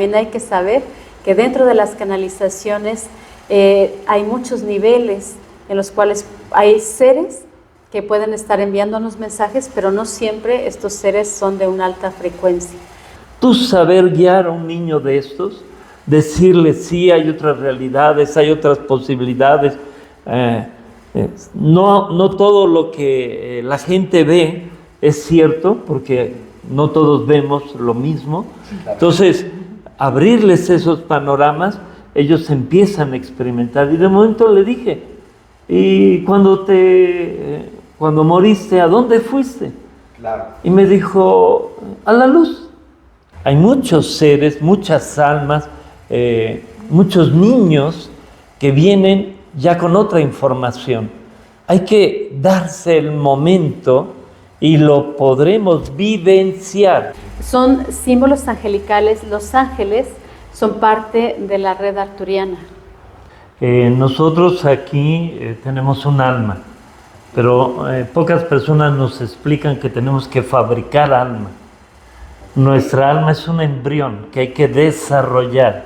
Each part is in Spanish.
También hay que saber que dentro de las canalizaciones hay muchos niveles en los cuales hay seres que pueden estar enviándonos mensajes, pero no siempre estos seres son de una alta frecuencia. Tú saber guiar a un niño de estos, decirle sí, hay otras realidades, hay otras posibilidades. No todo lo que la gente ve es cierto, porque no todos vemos lo mismo. Entonces, abrirles esos panoramas, ellos empiezan a experimentar. Y de momento le dije, ¿y cuando moriste, a dónde fuiste? Claro. Y me dijo, a la luz. Hay muchos seres, muchas almas, muchos niños que vienen ya con otra información. Hay que darse el momento y lo podremos vivenciar. Son símbolos angelicales. Los ángeles son parte de la red arturiana. Nosotros aquí tenemos un alma, pero pocas personas nos explican que tenemos que fabricar alma. Nuestra alma es un embrión que hay que desarrollar.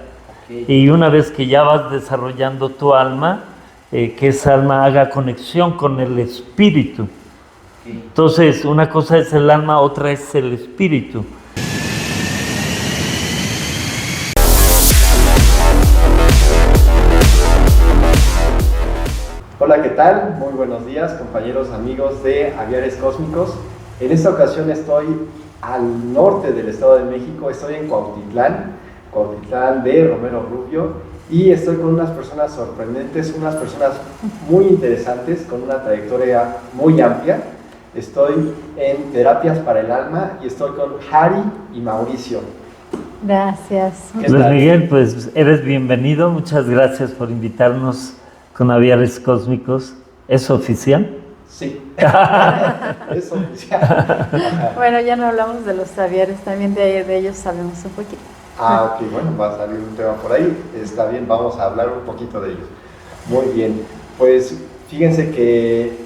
Y una vez que ya vas desarrollando tu alma, que esa alma haga conexión con el espíritu. Entonces, una cosa es el alma, otra es el espíritu. Hola, ¿qué tal? Muy buenos días, compañeros, amigos de Aviares Cósmicos. En esta ocasión estoy al norte del Estado de México, estoy en Cuautitlán de Romero Rubio, y estoy con unas personas sorprendentes, unas personas muy interesantes, con una trayectoria muy amplia. Estoy en Terapias para el Alma y estoy con Hari y Mauricio. Gracias. Luis Miguel, pues eres bienvenido, muchas gracias por invitarnos con Aviares Cósmicos. ¿Es oficial? Sí, es oficial. Bueno, ya no hablamos de los aviares, también de ellos sabemos un poquito. Ah, ok, bueno, va a salir un tema por ahí, está bien, vamos a hablar un poquito de ellos. Muy bien, pues fíjense que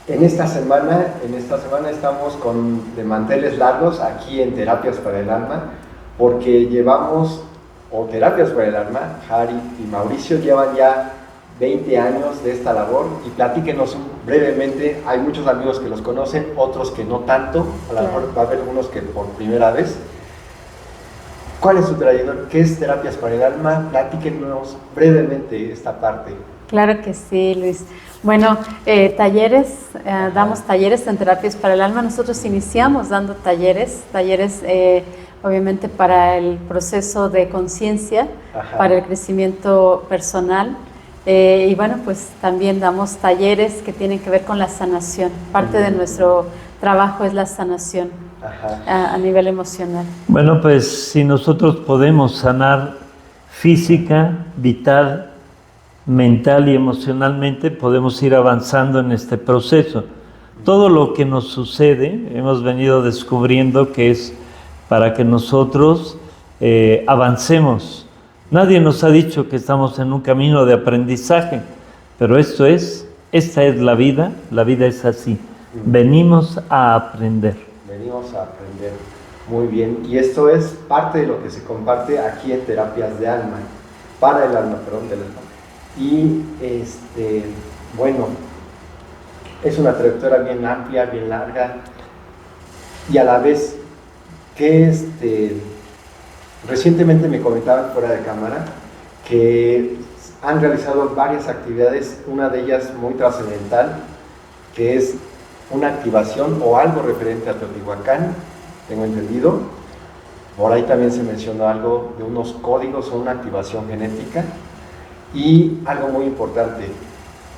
en esta semana estamos de manteles largos aquí en Terapias para el Alma, porque Terapias para el Alma, Hari y Mauricio llevan ya 20 años de esta labor, y platíquenos brevemente. Hay muchos amigos que los conocen, otros que no tanto, a lo mejor va a haber algunos que por primera vez. ¿Cuál es su trayectoria? ¿Qué es Terapias para el Alma? Platíquenos brevemente esta parte. Claro que sí, Luis. Bueno, damos talleres en Terapias para el Alma. Nosotros iniciamos dando talleres obviamente para el proceso de conciencia, para el crecimiento personal. Y bueno, pues también damos talleres que tienen que ver con la sanación. Parte de nuestro trabajo es la sanación a nivel emocional. Bueno, pues si nosotros podemos sanar física, vital, mental y emocionalmente, podemos ir avanzando en este proceso. Todo lo que nos sucede, hemos venido descubriendo que es para que nosotros avancemos. Nadie nos ha dicho que estamos en un camino de aprendizaje, pero esta es la vida es así. Venimos a aprender. Venimos a aprender, muy bien. Y esto es parte de lo que se comparte aquí en Terapias de Alma, para el alma, perdón, del alma. Y bueno, es una trayectoria bien amplia, bien larga, y a la vez que recientemente me comentaban fuera de cámara que han realizado varias actividades, una de ellas muy trascendental, que es una activación o algo referente a Teotihuacán, tengo entendido. Por ahí también se mencionó algo de unos códigos o una activación genética, y algo muy importante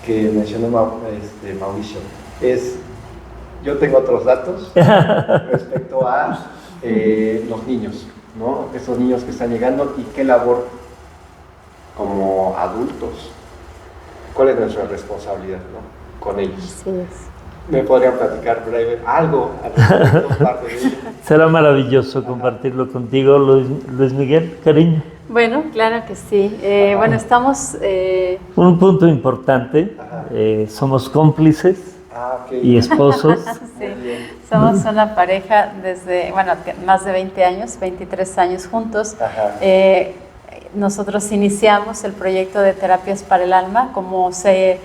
que mencionó Mauricio es, yo tengo otros datos respecto a los niños, ¿no? Esos niños que están llegando, y qué labor como adultos, cuál es nuestra responsabilidad, ¿no?, con ellos. Así es. ¿Me podrían platicar breve algo parte de ello? Será maravilloso compartirlo contigo, Luis Miguel, cariño. Bueno, claro que sí. Bueno, estamos... Un punto importante, somos cómplices Okay. y esposos. Sí, somos una pareja desde, bueno, más de 20 años, 23 años juntos. Nosotros iniciamos el proyecto de Terapias para el Alma, como se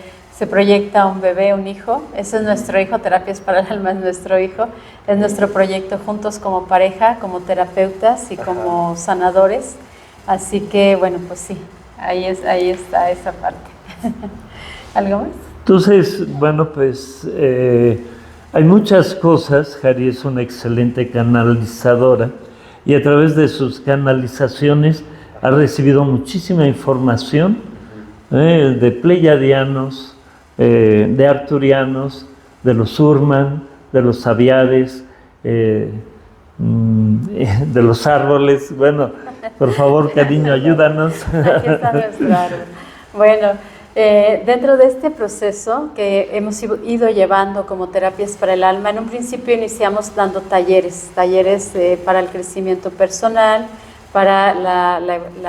proyecta un bebé, un hijo. Ese es nuestro hijo, Terapias para el Alma es nuestro hijo. Es nuestro proyecto juntos como pareja, como terapeutas y como sanadores. Así que, bueno, pues sí, ahí está esa parte. ¿Algo más? Entonces, bueno, pues hay muchas cosas. Jari es una excelente canalizadora y a través de sus canalizaciones ha recibido muchísima información de pleiadianos, de arturianos, de los Urman, de los Abiades, de los árboles. Bueno, por favor, cariño, ayúdanos. Aquí está nuestro árbol. Bueno, dentro de este proceso que hemos ido llevando como Terapias para el Alma, en un principio iniciamos dando talleres para el crecimiento personal, para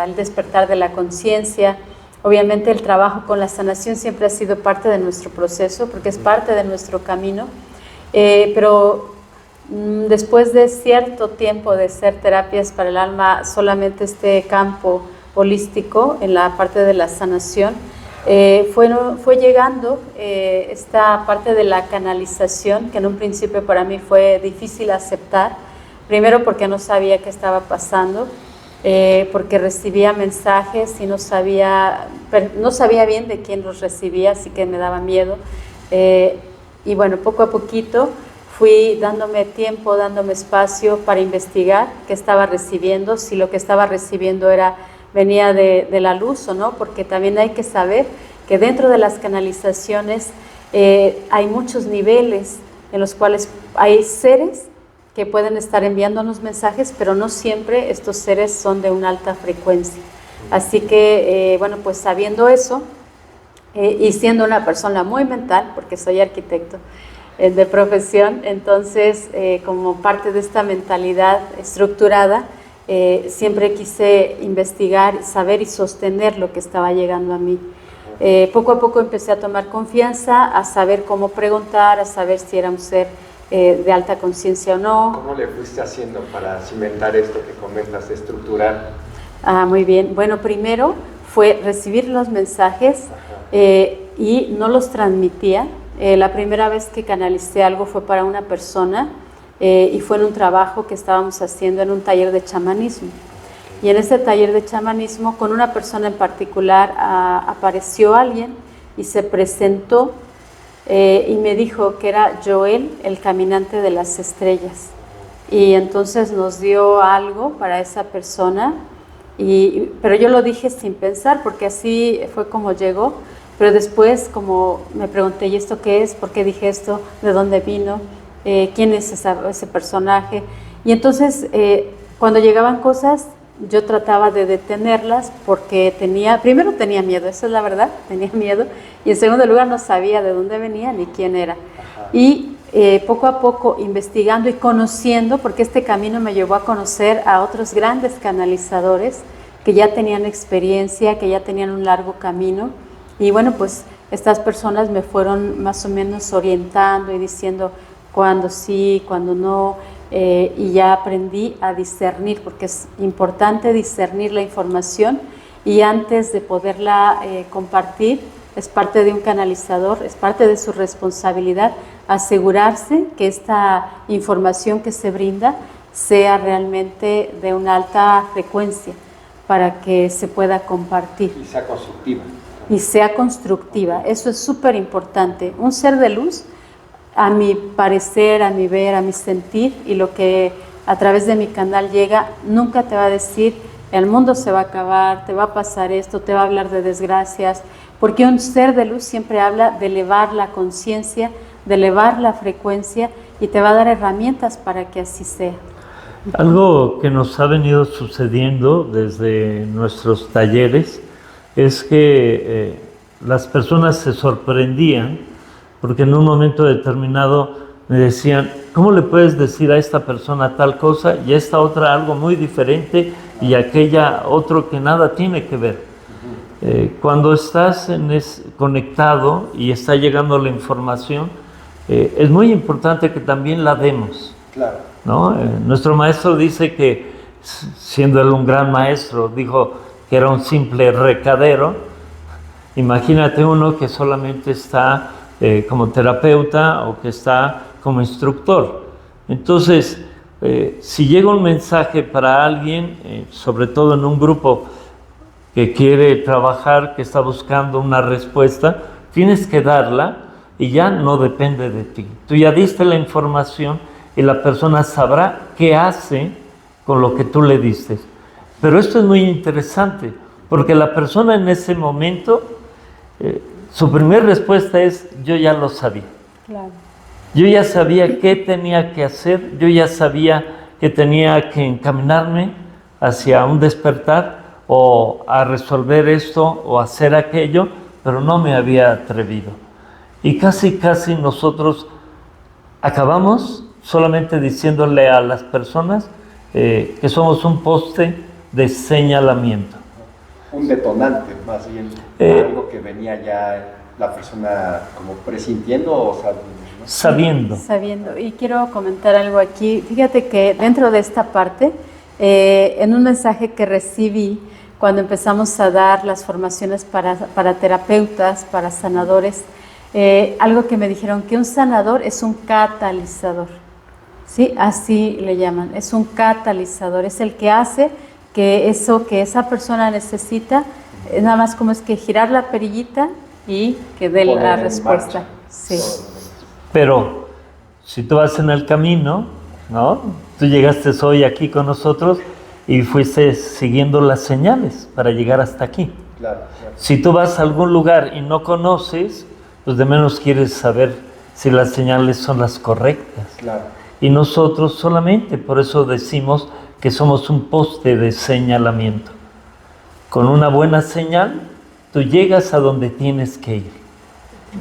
el despertar de la conciencia. Obviamente el trabajo con la sanación siempre ha sido parte de nuestro proceso, porque es parte de nuestro camino, pero después de cierto tiempo de ser Terapias para el Alma, solamente este campo holístico en la parte de la sanación, fue llegando esta parte de la canalización, que en un principio para mí fue difícil aceptar, primero porque no sabía qué estaba pasando, porque recibía mensajes y no sabía bien de quién los recibía, así que me daba miedo. Y bueno, poco a poquito fui dándome tiempo, dándome espacio para investigar qué estaba recibiendo, si lo que estaba recibiendo venía de la luz o no, porque también hay que saber que dentro de las canalizaciones hay muchos niveles en los cuales hay seres que pueden estar enviándonos mensajes, pero no siempre estos seres son de una alta frecuencia. Así que, bueno, pues sabiendo eso y siendo una persona muy mental, porque soy arquitecto de profesión, entonces como parte de esta mentalidad estructurada, siempre quise investigar, saber y sostener lo que estaba llegando a mí. Poco a poco empecé a tomar confianza, a saber cómo preguntar, a saber si era un ser de alta conciencia o no. ¿Cómo le fuiste haciendo para cimentar esto que comentas, estructurar? Muy bien. Bueno, primero fue recibir los mensajes y no los transmitía. La primera vez que canalicé algo fue para una persona y fue en un trabajo que estábamos haciendo en un taller de chamanismo. Y en ese taller de chamanismo, con una persona en particular, apareció alguien y se presentó y me dijo que era Joel, el caminante de las estrellas. Y entonces nos dio algo para esa persona, pero yo lo dije sin pensar, porque así fue como llegó. Pero después, como me pregunté, ¿y esto qué es? ¿Por qué dije esto? ¿De dónde vino? ¿Quién es ese personaje? Y entonces, cuando llegaban cosas, yo trataba de detenerlas porque primero tenía miedo, esa es la verdad, tenía miedo, y en segundo lugar no sabía de dónde venía ni quién era. Y poco a poco investigando y conociendo, porque este camino me llevó a conocer a otros grandes canalizadores que ya tenían experiencia, que ya tenían un largo camino, y bueno, pues estas personas me fueron más o menos orientando y diciendo cuándo sí, cuándo no, y ya aprendí a discernir, porque es importante discernir la información y antes de poderla compartir, es parte de un canalizador, es parte de su responsabilidad asegurarse que esta información que se brinda sea realmente de una alta frecuencia para que se pueda compartir. Y sea constructiva. Y sea constructiva, eso es súper importante. Un ser de luz, a mi parecer, a mi ver, a mi sentir, y lo que a través de mi canal llega, nunca te va a decir el mundo se va a acabar, te va a pasar esto, te va a hablar de desgracias, porque un ser de luz siempre habla de elevar la conciencia, de elevar la frecuencia, y te va a dar herramientas para que así sea. Algo que nos ha venido sucediendo desde nuestros talleres es que las personas se sorprendían porque en un momento determinado me decían, ¿cómo le puedes decir a esta persona tal cosa y a esta otra algo muy diferente y a aquella otro que nada tiene que ver? Cuando estás conectado y está llegando la información, es muy importante que también la demos, Claro. ¿no? Nuestro maestro dice que, siendo él un gran maestro, dijo que era un simple recadero. Imagínate uno que solamente está como terapeuta o que está como instructor. Entonces, si llega un mensaje para alguien, sobre todo en un grupo que quiere trabajar, que está buscando una respuesta, tienes que darla y ya no depende de ti. Tú ya diste la información y la persona sabrá qué hace con lo que tú le diste. Pero esto es muy interesante, porque la persona en ese momento, su primera respuesta es: yo ya lo sabía. Claro. Yo ya sabía qué tenía que hacer, yo ya sabía que tenía que encaminarme hacia un despertar o a resolver esto o hacer aquello, pero no me había atrevido. Y casi nosotros acabamos solamente diciéndole a las personas que somos un poste de señalamiento. Un detonante, más bien, algo que venía ya la persona como presintiendo o sabiendo, ¿no? Sabiendo. Y quiero comentar algo aquí. Fíjate que dentro de esta parte, en un mensaje que recibí cuando empezamos a dar las formaciones para terapeutas, para sanadores, algo que me dijeron, que un sanador es un catalizador, ¿sí? Así le llaman, es un catalizador, es el que hace que eso que esa persona necesita, nada más como es que girar la perillita y que dé la respuesta. Sí. Pero si tú vas en el camino, ¿no? Tú llegaste hoy aquí con nosotros y fuiste siguiendo las señales para llegar hasta aquí. Claro. Si tú vas a algún lugar y no conoces, pues de menos quieres saber si las señales son las correctas. Claro. Y nosotros solamente, por eso decimos que somos un poste de señalamiento. Con una buena señal, tú llegas a donde tienes que ir.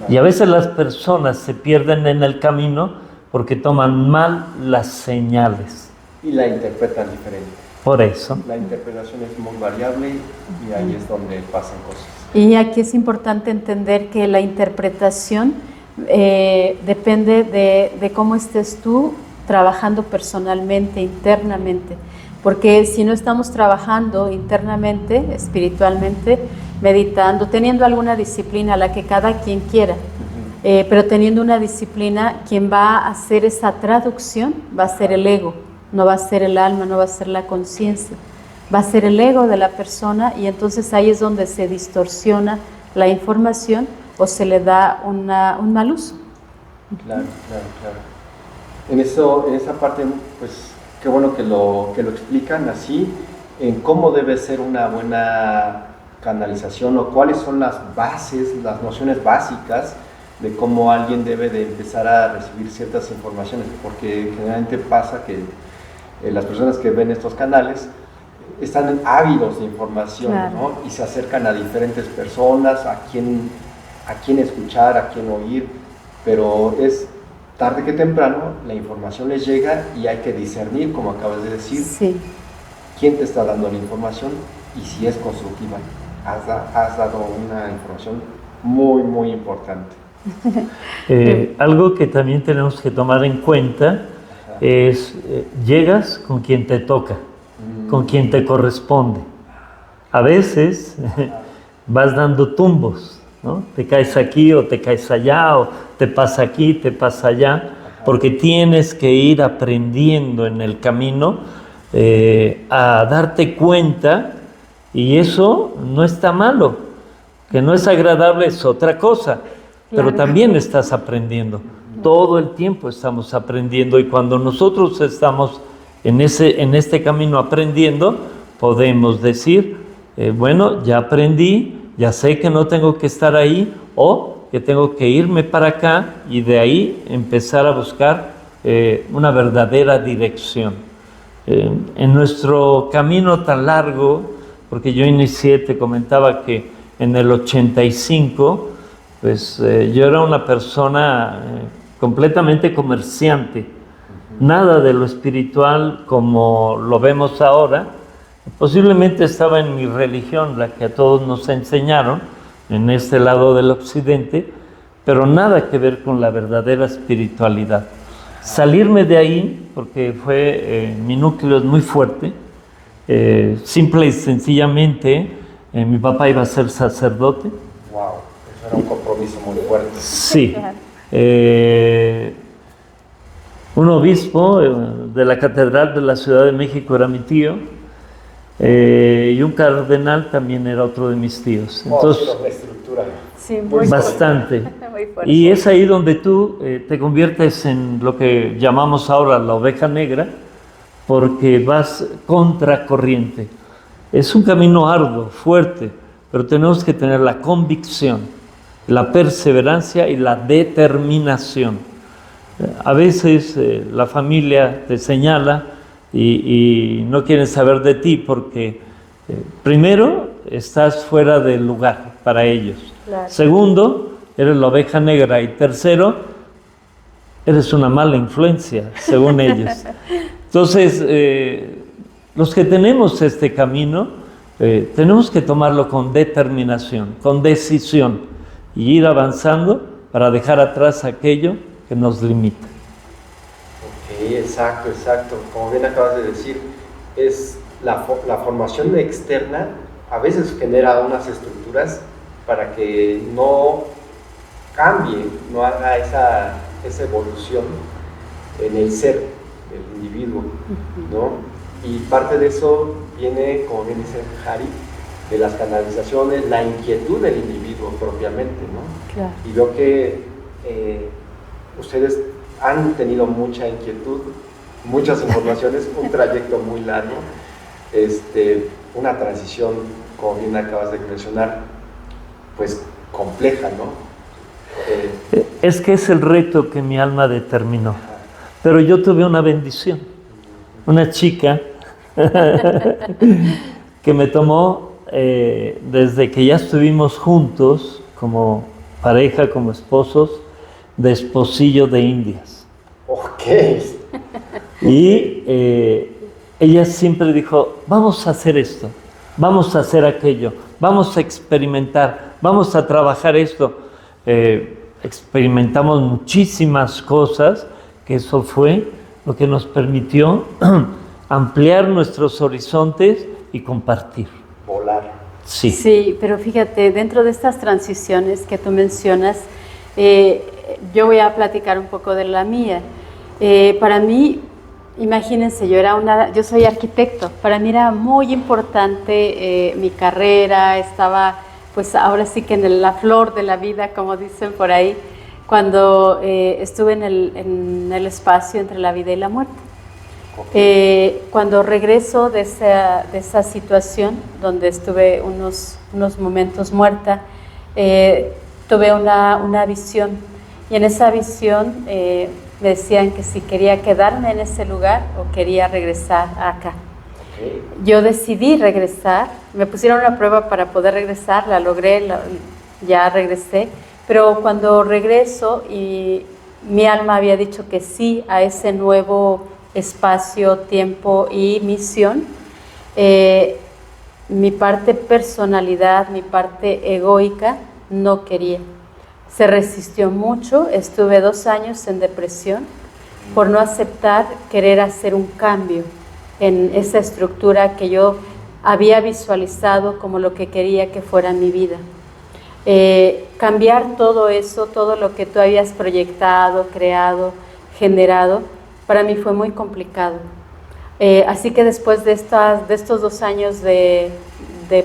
Y a veces las personas se pierden en el camino porque toman mal las señales. Y la interpretan diferente. Por eso. La interpretación es muy variable y ahí es donde pasan cosas. Y aquí es importante entender que la interpretación depende de cómo estés tú trabajando personalmente, internamente. Porque si no estamos trabajando internamente, espiritualmente, meditando, teniendo alguna disciplina, la que cada quien quiera, pero teniendo una disciplina, quien va a hacer esa traducción va a ser el ego, no va a ser el alma, no va a ser la conciencia, va a ser el ego de la persona, y entonces ahí es donde se distorsiona la información o se le da un mal uso. Claro. En esa parte, pues qué bueno que lo explican así, en cómo debe ser una buena canalización o cuáles son las bases, las nociones básicas de cómo alguien debe de empezar a recibir ciertas informaciones, porque generalmente pasa que las personas que ven estos canales están ávidos de información, claro, ¿no? Y se acercan a diferentes personas, a quién escuchar, a quién oír, pero es tarde que temprano la información les llega y hay que discernir, como acabas de decir, sí, quién te está dando la información y si es constructiva. Has dado una información muy, muy importante. Algo que también tenemos que tomar en cuenta es, llegas con quien te toca, con quien te corresponde. A veces vas dando tumbos, ¿no? Te caes aquí o te caes allá, o te pasa aquí, te pasa allá, porque tienes que ir aprendiendo en el camino a darte cuenta, y eso no está malo. Que no es agradable es otra cosa, pero claro, también estás aprendiendo. Todo el tiempo estamos aprendiendo, y cuando nosotros estamos en este camino aprendiendo, podemos decir, bueno, ya aprendí, ya sé que no tengo que estar ahí, o que tengo que irme para acá, y de ahí empezar a buscar una verdadera dirección. En nuestro camino tan largo, porque yo inicié, te comentaba que en el 85, pues yo era una persona completamente comerciante, nada de lo espiritual como lo vemos ahora. Posiblemente estaba en mi religión, la que a todos nos enseñaron, en este lado del occidente, pero nada que ver con la verdadera espiritualidad. Salirme de ahí, porque mi núcleo es muy fuerte, simple y sencillamente, mi papá iba a ser sacerdote. Wow, eso era un compromiso muy fuerte. Sí. Un obispo de la Catedral de la Ciudad de México era mi tío, y un cardenal también era otro de mis tíos. Entonces, la estructura. Sí, muy bastante. Muy fuerte. Y es ahí donde tú te conviertes en lo que llamamos ahora la oveja negra, porque vas contracorriente. Es un camino arduo, fuerte, pero tenemos que tener la convicción, la perseverancia y la determinación. A veces la familia te señala y no quieren saber de ti porque primero estás fuera del lugar para ellos. Claro. Segundo, eres la oveja negra. Y tercero, eres una mala influencia, según ellos. Entonces, los que tenemos este camino, tenemos que tomarlo con determinación, con decisión, y ir avanzando para dejar atrás aquello que nos limita. Ok, exacto. Como bien acabas de decir, es la formación externa a veces genera unas estructuras para que no cambie, no haga esa evolución en el ser del individuo, ¿no? Y parte de eso viene, como bien dice Jari, de las canalizaciones, la inquietud del individuo propiamente, ¿no? Claro. Y veo que ustedes han tenido mucha inquietud, muchas informaciones, un trayecto muy largo, una transición, como bien acabas de mencionar, pues compleja, ¿no? Es que es el reto que mi alma determinó. Pero yo tuve una bendición, una chica que me tomó desde que ya estuvimos juntos como pareja, como esposos, de esposillo de Indias. Ok. Y ella siempre dijo, vamos a hacer esto, vamos a hacer aquello, vamos a experimentar, vamos a trabajar esto. Experimentamos muchísimas cosas, que eso fue lo que nos permitió ampliar nuestros horizontes y compartir. Volar. Sí. Sí, pero fíjate, dentro de estas transiciones que tú mencionas, yo voy a platicar un poco de la mía. Para mí, imagínense, yo soy arquitecto, para mí era muy importante mi carrera, estaba pues ahora sí que en la flor de la vida, como dicen por ahí, cuando estuve en el espacio entre la vida y la muerte. Cuando regreso de esa situación, donde estuve unos momentos muerta, tuve una visión, y en esa visión me decían que si quería quedarme en ese lugar o quería regresar acá. Yo decidí regresar, me pusieron una prueba para poder regresar, la logré, ya regresé, pero cuando regreso y mi alma había dicho que sí a ese nuevo espacio, tiempo y misión, mi parte personalidad, mi parte egoica no quería. Se resistió mucho, estuve 2 años en depresión por no aceptar querer hacer un cambio en esa estructura que yo había visualizado como lo que quería que fuera mi vida. Cambiar todo eso, todo lo que tú habías proyectado, creado, generado, para mí fue muy complicado. Así que después de estos 2 años de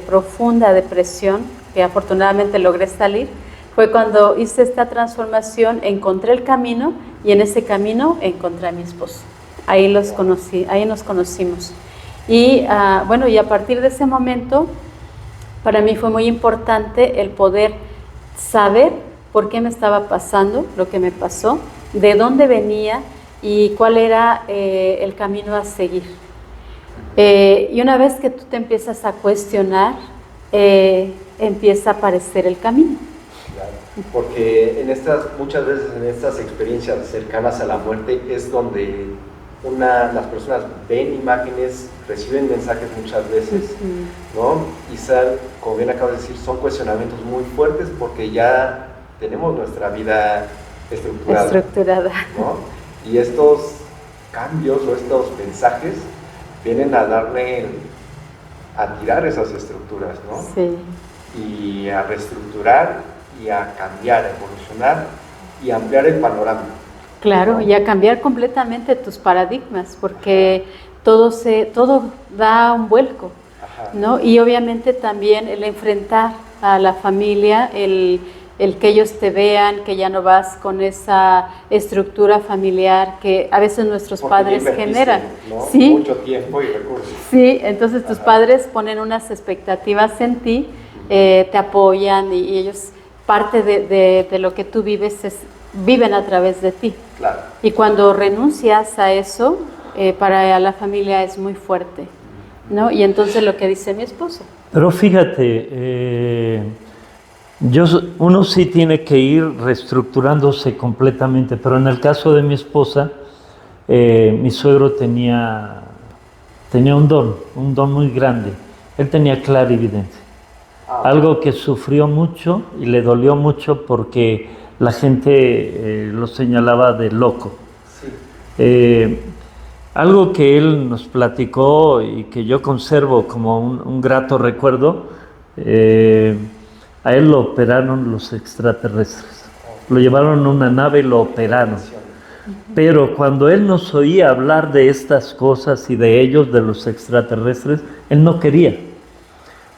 profunda depresión, que afortunadamente logré salir, fue cuando hice esta transformación, encontré el camino y en ese camino encontré a mi esposo. Ahí nos conocimos. Y bueno, y a partir de ese momento, para mí fue muy importante el poder saber por qué me estaba pasando lo que me pasó, de dónde venía y cuál era el camino a seguir. Y una vez que tú te empiezas a cuestionar, empieza a aparecer el camino. Claro, porque muchas veces en estas experiencias cercanas a la muerte es donde las personas ven imágenes, reciben mensajes muchas veces, ¿no? Y como bien acabas de decir, son cuestionamientos muy fuertes porque ya tenemos nuestra vida estructurada. Estructurada. ¿No? Y estos cambios o estos mensajes vienen a tirar esas estructuras, ¿no? Sí. Y a reestructurar y a cambiar, a evolucionar y a ampliar el panorama. Claro, y a cambiar completamente tus paradigmas, porque todo da un vuelco, Ajá. ¿no? Y obviamente también el enfrentar a la familia, el que ellos te vean, que ya no vas con esa estructura familiar que a veces nuestros Porque padres generan. ¿no? ¿Sí? Mucho tiempo y recursos. Sí, entonces tus padres ponen unas expectativas en ti, te apoyan y ellos, parte de lo que tú vives viven a través de ti. Claro. Y cuando renuncias a eso, para la familia es muy fuerte, ¿no? Y entonces lo que dice mi esposo. Pero fíjate, uno sí tiene que ir reestructurándose completamente, pero en el caso de mi esposa, mi suegro tenía un don muy grande. Él tenía clarividencia, algo que sufrió mucho y le dolió mucho porque la gente lo señalaba de loco. Sí. Algo que él nos platicó y que yo conservo como un grato recuerdo, a él lo operaron los extraterrestres. Lo llevaron a una nave y lo operaron. Pero cuando él nos oía hablar de estas cosas y de ellos, de los extraterrestres, él no quería.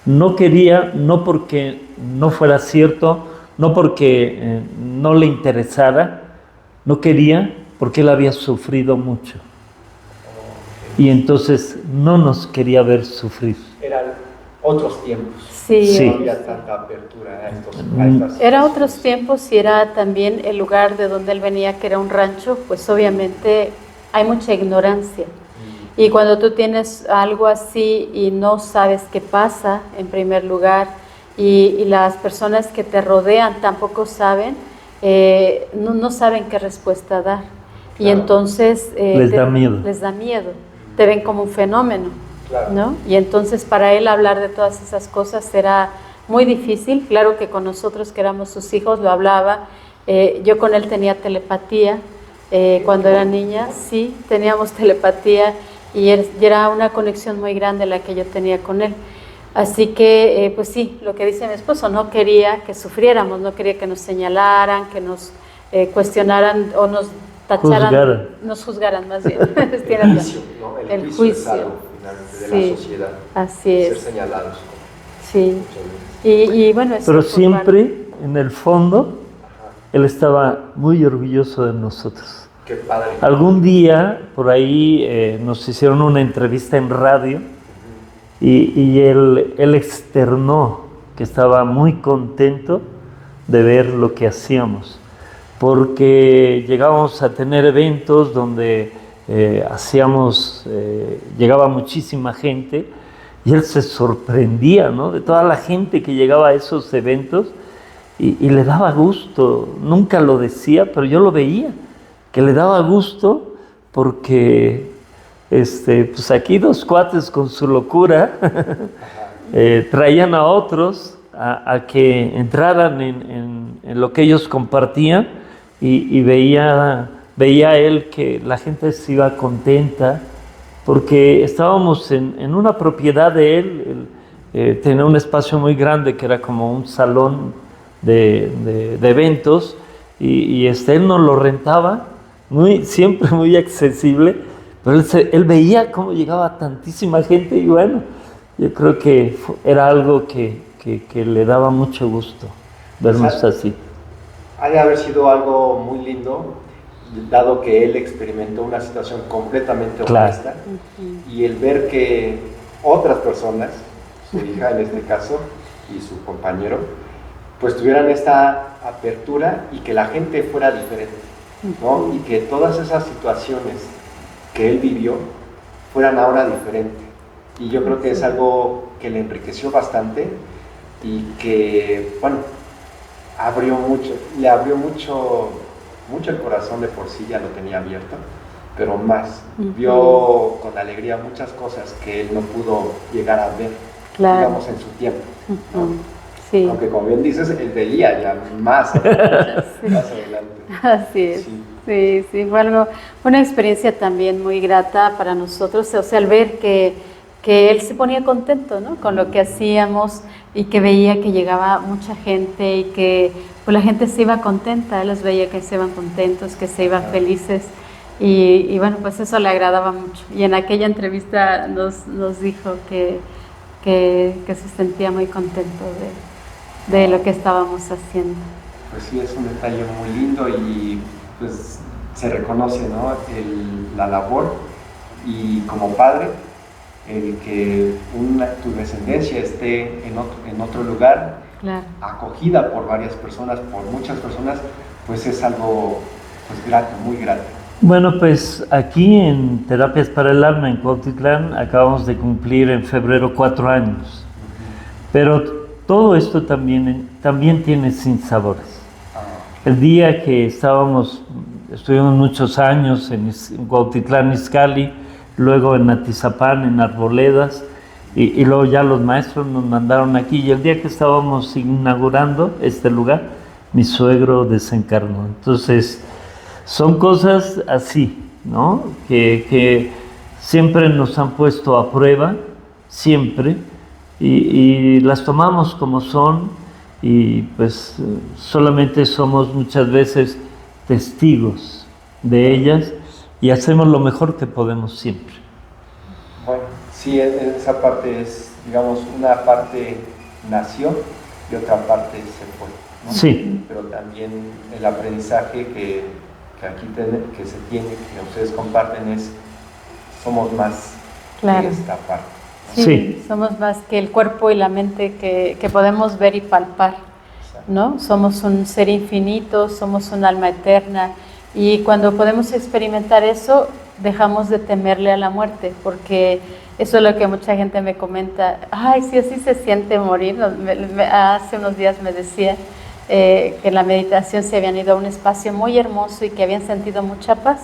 No quería, no porque no fuera cierto, no porque no le interesara, no quería porque él había sufrido mucho. Y entonces no nos quería ver sufrir. Eran otros tiempos. Sí. No había tanta apertura a estas Era otros tiempos y era también el lugar de donde él venía, que era un rancho, pues obviamente hay mucha ignorancia. Y cuando tú tienes algo así y no sabes qué pasa, en primer lugar, y las personas que te rodean tampoco saben, no saben qué respuesta dar. Claro. Y entonces les da miedo. Les da miedo. Te ven como un fenómeno. Claro. ¿No? Y entonces para él hablar de todas esas cosas era muy difícil. Claro que con nosotros que éramos sus hijos lo hablaba. Yo con él tenía telepatía. Cuando era niña, sí, teníamos telepatía y era una conexión muy grande la que yo tenía con él. Así que, pues sí, lo que dice mi esposo, no quería que sufriéramos, no quería que nos señalaran, que nos cuestionaran o nos tacharan, nos juzgaran más bien. El juicio. De la sociedad, así es. Ser señalados. Sí. Y bueno, pero siempre en el fondo él estaba muy orgulloso de nosotros. Qué padre. Algún día por ahí nos hicieron una entrevista en radio y él externó que estaba muy contento de ver lo que hacíamos, porque llegábamos a tener eventos donde llegaba muchísima gente y él se sorprendía, ¿no?, de toda la gente que llegaba a esos eventos y le daba gusto. Nunca lo decía, pero yo lo veía, que le daba gusto porque pues aquí dos cuates con su locura traían a otros a que entraran en lo que ellos compartían y veía él que la gente se iba contenta porque estábamos en una propiedad de él. Tenía un espacio muy grande que era como un salón de eventos y él nos lo rentaba siempre muy accesible, pero él veía cómo llegaba tantísima gente y bueno, yo creo que era algo que le daba mucho gusto vernos así. Ha de haber sido algo muy lindo, dado que él experimentó una situación completamente honesta, y el ver que otras personas, su hija en este caso y su compañero, pues tuvieran esta apertura y que la gente fuera diferente, ¿no? Y que todas esas situaciones que él vivió fueran ahora diferentes. Y yo creo que es algo que le enriqueció bastante y que, bueno, le abrió mucho el corazón. De por sí ya lo tenía abierto, pero más, vio con alegría muchas cosas que él no pudo llegar a ver, digamos, en su tiempo, ¿no? Sí. Aunque como bien dices, él veía ya más, Sí. más adelante. Así es. Sí. Sí, sí, fue algo, una experiencia también muy grata para nosotros, o sea, al ver que él se ponía contento, ¿no? Con lo que hacíamos y que veía que llegaba mucha gente y que pues, la gente se iba contenta, él los veía que se iban contentos, que se iban felices y bueno, pues eso le agradaba mucho. Y en aquella entrevista nos dijo que se sentía muy contento de lo que estábamos haciendo. Pues sí, es un detalle muy lindo y pues se reconoce, ¿no? La labor y como padre, el que tu descendencia esté en otro lugar, Claro. acogida por varias personas, por muchas personas, pues es algo pues grato, muy grato. Bueno, pues aquí en Terapias para el Alma en Cuautitlán acabamos de cumplir en febrero 4 años, pero todo esto también tiene sinsabores. El día que estuvimos muchos años en Cuautitlán, Izcalli, luego en Atizapán, en Arboledas, y luego ya los maestros nos mandaron aquí, y el día que estábamos inaugurando este lugar, mi suegro desencarnó. Entonces, son cosas así, ¿no? Que siempre nos han puesto a prueba, siempre, y las tomamos como son, y pues solamente somos muchas veces testigos de ellas y hacemos lo mejor que podemos siempre. Bueno, sí, esa parte es, digamos, una parte nació y otra parte se fue, ¿no? Sí. Pero también el aprendizaje que aquí que se tiene, que ustedes comparten es, somos más Claro. que esta parte. Sí, Sí. somos más que el cuerpo y la mente que podemos ver y palpar, ¿no? Somos un ser infinito, somos un alma eterna y cuando podemos experimentar eso, dejamos de temerle a la muerte, porque eso es lo que mucha gente me comenta, ay, sí, así se siente morir. Hace unos días me decía que en la meditación se habían ido a un espacio muy hermoso y que habían sentido mucha paz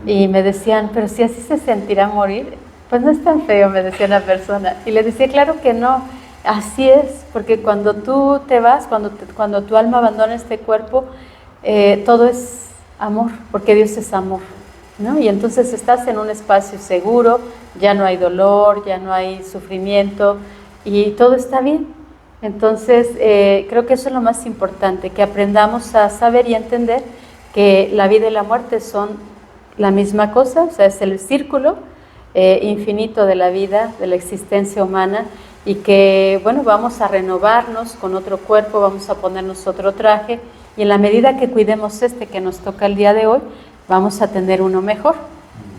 y me decían, pero si así se sentirá morir. Pues no es tan feo, me decía una persona. Y le decía, claro que no, así es, porque cuando tú te vas, cuando tu alma abandona este cuerpo, todo es amor, porque Dios es amor, ¿no? Y entonces estás en un espacio seguro, ya no hay dolor, ya no hay sufrimiento y todo está bien. Entonces, creo que eso es lo más importante, que aprendamos a saber y a entender que la vida y la muerte son la misma cosa, o sea, es el círculo infinito de la vida, de la existencia humana y que, bueno, vamos a renovarnos con otro cuerpo, vamos a ponernos otro traje y en la medida que cuidemos este que nos toca el día de hoy, vamos a tener uno mejor,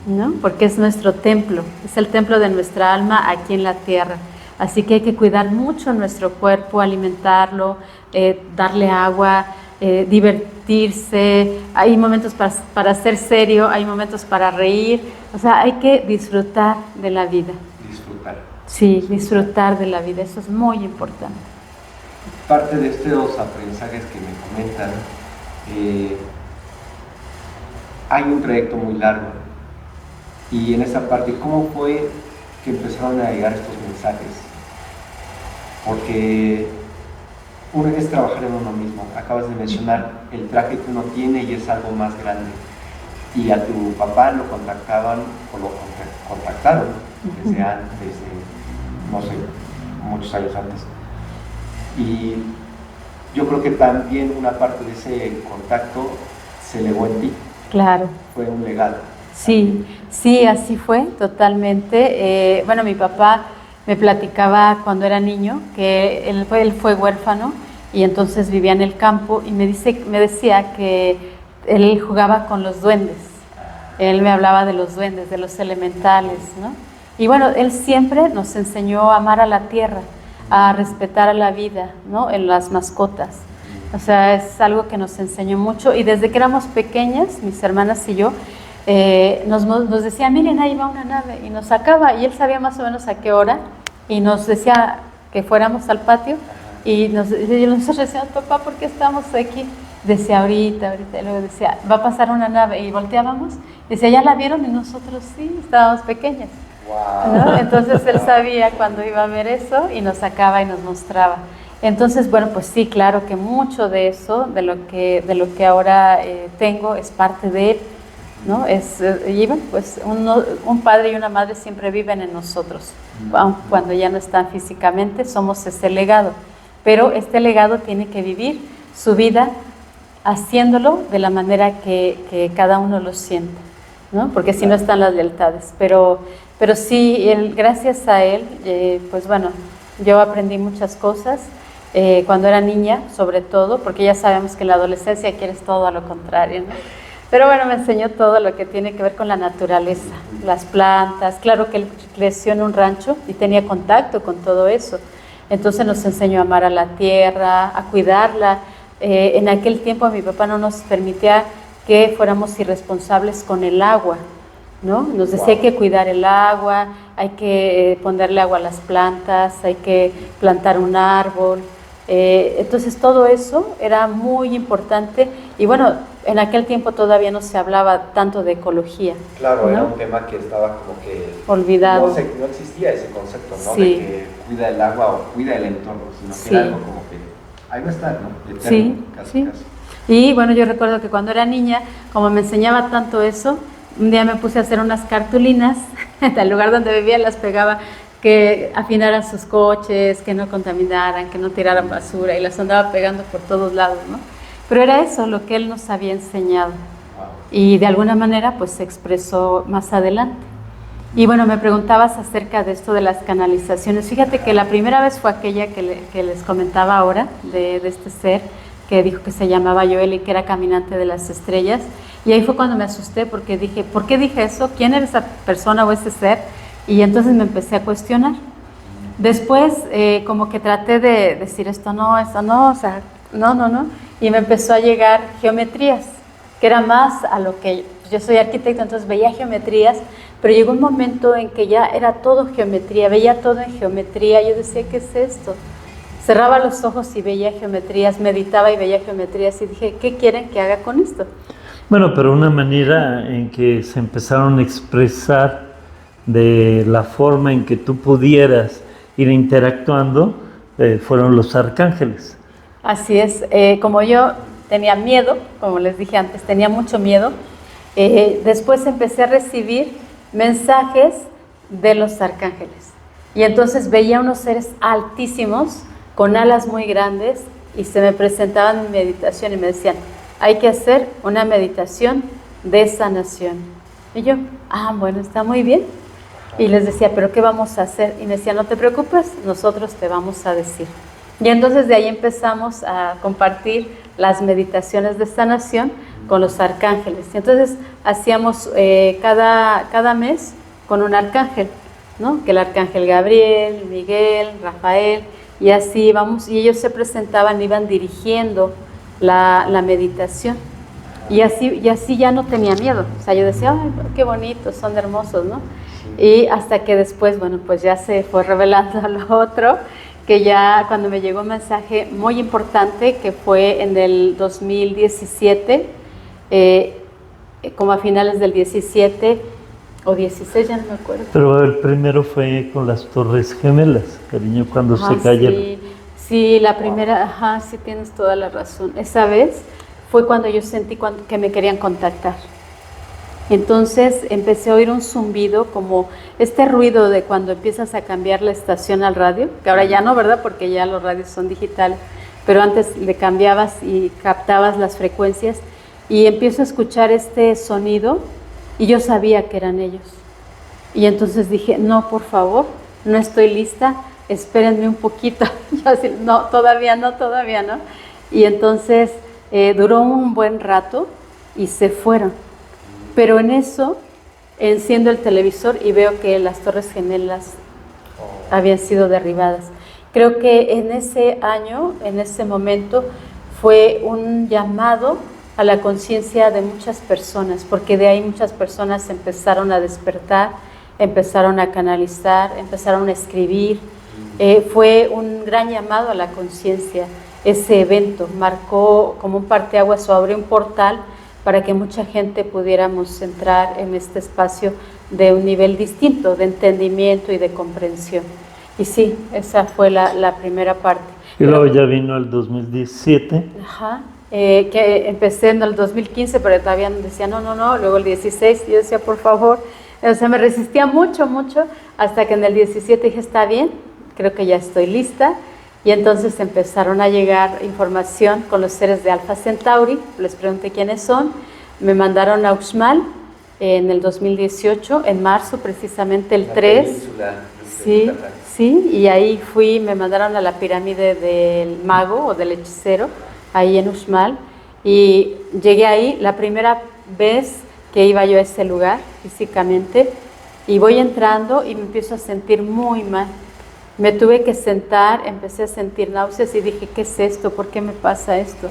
¿no? Porque es nuestro templo, es el templo de nuestra alma aquí en la tierra. Así que hay que cuidar mucho nuestro cuerpo, alimentarlo, darle agua, divertirse, hay momentos para ser serio, hay momentos para reír, o sea, hay que disfrutar de la vida. Disfrutar. Sí, disfrutar de la vida, eso es muy importante. Parte de estos aprendizajes que me comentan, hay un trayecto muy largo y en esa parte, ¿cómo fue que empezaron a llegar estos mensajes? Porque uno es trabajar en uno mismo. Acabas de mencionar el traje que uno tiene y es algo más grande. Y a tu papá lo contactaban o lo contactaron desde antes, no sé, muchos años antes. Y yo creo que también una parte de ese contacto se legó en ti. Claro. Fue un legado. Sí, sí, así fue, totalmente. Bueno, mi papá me platicaba cuando era niño que él fue huérfano y entonces vivía en el campo y me decía que él jugaba con los duendes. Él me hablaba de los duendes, de los elementales, ¿no? Y bueno, él siempre nos enseñó a amar a la tierra, a respetar a la vida, ¿no? En las mascotas. O sea, es algo que nos enseñó mucho y desde que éramos pequeñas, mis hermanas y yo, nos decía, miren, ahí va una nave, y nos sacaba, y él sabía más o menos a qué hora, y nos decía que fuéramos al patio, y nosotros decíamos, papá, ¿por qué estamos aquí? Decía, ahorita, y luego decía, va a pasar una nave, y volteábamos, y decía, ¿ya la vieron? Y nosotros sí, estábamos pequeñas. Wow. ¿No? Entonces él sabía cuando iba a ver eso, y nos sacaba y nos mostraba. Entonces, bueno, pues sí, claro que mucho de eso, de lo que ahora tengo, es parte de él, ¿no? Y bueno, pues un padre y una madre siempre viven en nosotros, aun cuando ya no están físicamente, somos ese legado. Pero este legado tiene que vivir su vida haciéndolo de la manera que cada uno lo siente, ¿no? Porque si no están las lealtades. Pero sí, gracias a él, pues bueno, yo aprendí muchas cosas. Cuando era niña, sobre todo, porque ya sabemos que en la adolescencia quieres todo a lo contrario, ¿no? Pero bueno, me enseñó todo lo que tiene que ver con la naturaleza, las plantas. Claro que él creció en un rancho y tenía contacto con todo eso. Entonces nos enseñó a amar a la tierra, a cuidarla. En aquel tiempo mi papá no nos permitía que fuéramos irresponsables con el agua, ¿no? Nos decía hay que cuidar el agua, hay que ponerle agua a las plantas, hay que plantar un árbol. Entonces todo eso era muy importante y bueno, en aquel tiempo todavía no se hablaba tanto de ecología. Claro, ¿no? era un tema que estaba como que olvidado. No existía ese concepto, ¿no? Sí. De que cuida el agua o cuida el entorno, sino que era algo como que ahí va a estar, ¿no? Eterno, Sí, casi, sí. casi. Y bueno, yo recuerdo que cuando era niña, como me enseñaba tanto eso, un día me puse a hacer unas cartulinas, en el lugar donde vivía las pegaba, que afinaran sus coches, que no contaminaran, que no tiraran basura, y las andaba pegando por todos lados, ¿no? Pero era eso lo que él nos había enseñado, y de alguna manera pues se expresó más adelante. Y bueno, me preguntabas acerca de esto de las canalizaciones. Fíjate que la primera vez fue aquella que les comentaba ahora, de este ser, que dijo que se llamaba Joel y que era caminante de las estrellas. Y ahí fue cuando me asusté porque dije, ¿por qué dije eso? ¿Quién era esa persona o ese ser? Y entonces me empecé a cuestionar. Después, como que traté de decir esto no, o sea, no. Y me empezó a llegar geometrías, que era más a lo que yo soy arquitecto, entonces veía geometrías, pero llegó un momento en que ya era todo geometría, veía todo en geometría. Yo decía, ¿qué es esto? Cerraba los ojos y veía geometrías, meditaba y veía geometrías y dije, ¿qué quieren que haga con esto? Bueno, pero una manera en que se empezaron a expresar de la forma en que tú pudieras ir interactuando fueron los arcángeles. Así es, como yo tenía miedo, como les dije antes, tenía mucho miedo, después empecé a recibir mensajes de los arcángeles y entonces veía unos seres altísimos con alas muy grandes y se me presentaban en meditación y me decían, hay que hacer una meditación de sanación. Y yo, bueno, está muy bien. Y les decía, ¿pero qué vamos a hacer? Y me decían, no te preocupes, nosotros te vamos a decir. Y entonces de ahí empezamos a compartir las meditaciones de sanación con los arcángeles. Y entonces hacíamos cada mes con un arcángel, ¿no? Que el arcángel Gabriel, Miguel, Rafael, y así íbamos, y ellos se presentaban, iban dirigiendo la meditación. Y así ya no tenía miedo. O sea, yo decía, ay, qué bonitos, son hermosos, ¿no? Y hasta que después, bueno, pues ya se fue revelando lo otro, que ya cuando me llegó un mensaje muy importante, que fue en el 2017, como a finales del 17 o 16, ya no me acuerdo. Pero el primero fue con las Torres Gemelas, cariño, cuando se cayeron. Sí, la primera, sí tienes toda la razón. Esa vez fue cuando yo sentí que me querían contactar. Entonces empecé a oír un zumbido, como este ruido de cuando empiezas a cambiar la estación al radio, que ahora ya no, ¿verdad? Porque ya los radios son digitales, pero antes le cambiabas y captabas las frecuencias y empiezo a escuchar este sonido y yo sabía que eran ellos. Y entonces dije, no, por favor, no estoy lista, espérenme un poquito. Yo así, no, todavía no. Y entonces duró un buen rato y se fueron. Pero en eso enciendo el televisor y veo que las Torres Gemelas habían sido derribadas. Creo que en ese año, en ese momento, fue un llamado a la conciencia de muchas personas, porque de ahí muchas personas empezaron a despertar, empezaron a canalizar, empezaron a escribir. Fue un gran llamado a la conciencia. Ese evento marcó como un parteaguas o abrió un portal para que mucha gente pudiéramos entrar en este espacio de un nivel distinto de entendimiento y de comprensión. Y sí, esa fue la primera parte. Y luego ya vino el 2017. Ajá. Que empecé en el 2015, pero todavía decía no, luego el 16, yo decía por favor, o sea, me resistía mucho, hasta que en el 17 dije está bien, creo que ya estoy lista, y entonces empezaron a llegar información con los seres de Alpha Centauri, les pregunté quiénes son, me mandaron a Uxmal en el 2018, en marzo precisamente el 3, sí, y ahí me mandaron a la pirámide del mago o del hechicero, ahí en Uxmal, y llegué ahí la primera vez que iba yo a ese lugar físicamente, y voy entrando y me empiezo a sentir muy mal. Me tuve que sentar, empecé a sentir náuseas y dije, ¿qué es esto? ¿Por qué me pasa esto?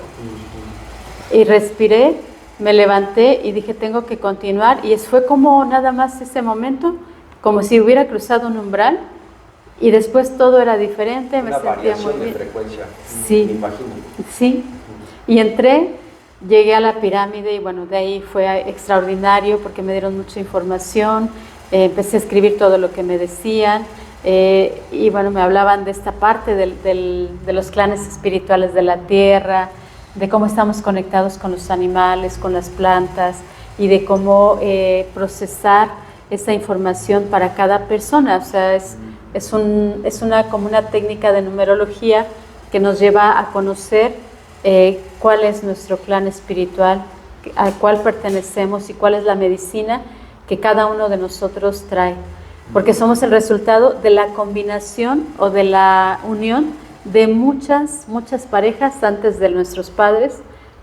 Y respiré, me levanté y dije, tengo que continuar, y fue como nada más ese momento, como si hubiera cruzado un umbral, y después todo era diferente, me sentía muy bien. De frecuencia, sí, me imagino. Sí, y entré, llegué a la pirámide y bueno, de ahí fue extraordinario porque me dieron mucha información, empecé a escribir todo lo que me decían, y bueno, me hablaban de esta parte de los clanes espirituales de la tierra, de cómo estamos conectados con los animales, con las plantas, y de cómo procesar esa información para cada persona. O sea, es como una técnica de numerología que nos lleva a conocer cuál es nuestro clan espiritual, al cual pertenecemos y cuál es la medicina que cada uno de nosotros trae. Porque somos el resultado de la combinación o de la unión de muchas parejas antes de nuestros padres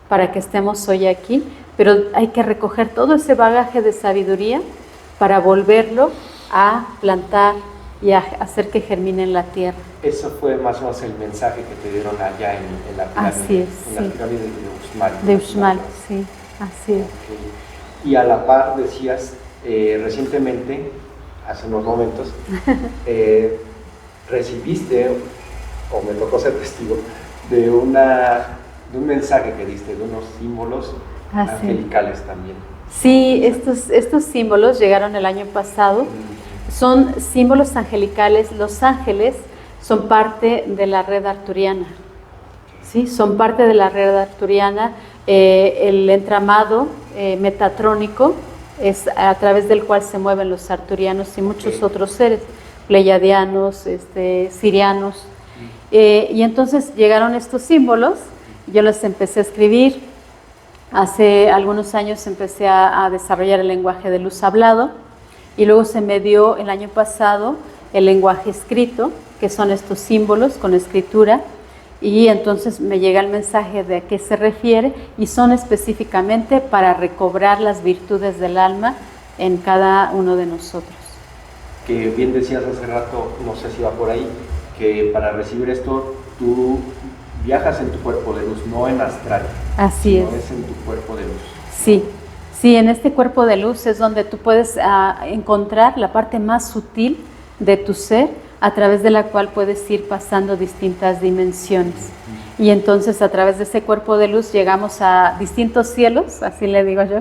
para que estemos hoy aquí. Pero hay que recoger todo ese bagaje de sabiduría para volverlo a plantar y a hacer que germine en la tierra. Eso fue más o menos el mensaje que te dieron allá en la pirámide. Así es, en la pirámide de Uxmal. De Uxmal, sí, así es. Okay. Y a la par decías, recientemente, hace unos momentos, recibiste, o me tocó ser testigo, de un mensaje que diste, de unos símbolos angelicales también. Sí, estos símbolos llegaron el año pasado. Son símbolos angelicales. Los ángeles son parte de la red arturiana. ¿Sí? Son parte de la red arturiana. El entramado metatrónico es a través del cual se mueven los arturianos y muchos otros seres, pleiadianos, sirianos. Y entonces llegaron estos símbolos, yo los empecé a escribir. Hace algunos años empecé a desarrollar el lenguaje de luz hablado, y luego se me dio el año pasado el lenguaje escrito, que son estos símbolos con escritura, y entonces me llega el mensaje de a qué se refiere, y son específicamente para recobrar las virtudes del alma en cada uno de nosotros. Que bien decías hace rato, no sé si va por ahí, que para recibir esto tú viajas en tu cuerpo de luz, no en astral. Así es. No es en tu cuerpo de luz. Sí, en este cuerpo de luz es donde tú puedes encontrar la parte más sutil de tu ser, a través de la cual puedes ir pasando distintas dimensiones. Y entonces a través de ese cuerpo de luz llegamos a distintos cielos, así le digo yo,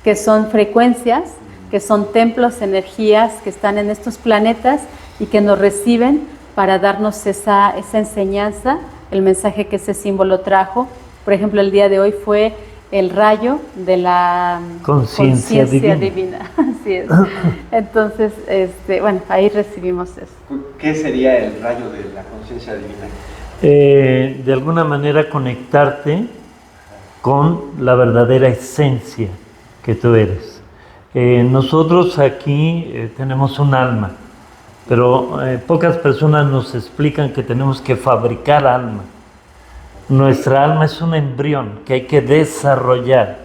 que son frecuencias, que son templos, energías que están en estos planetas y que nos reciben para darnos esa enseñanza, el mensaje que ese símbolo trajo. Por ejemplo, el día de hoy fue el rayo de la conciencia divina. Así es. Entonces, bueno, ahí recibimos eso. ¿Qué sería el rayo de la conciencia divina? De alguna manera conectarte con la verdadera esencia que tú eres. Nosotros aquí tenemos un alma, pero pocas personas nos explican que tenemos que fabricar alma. Nuestra alma es un embrión que hay que desarrollar.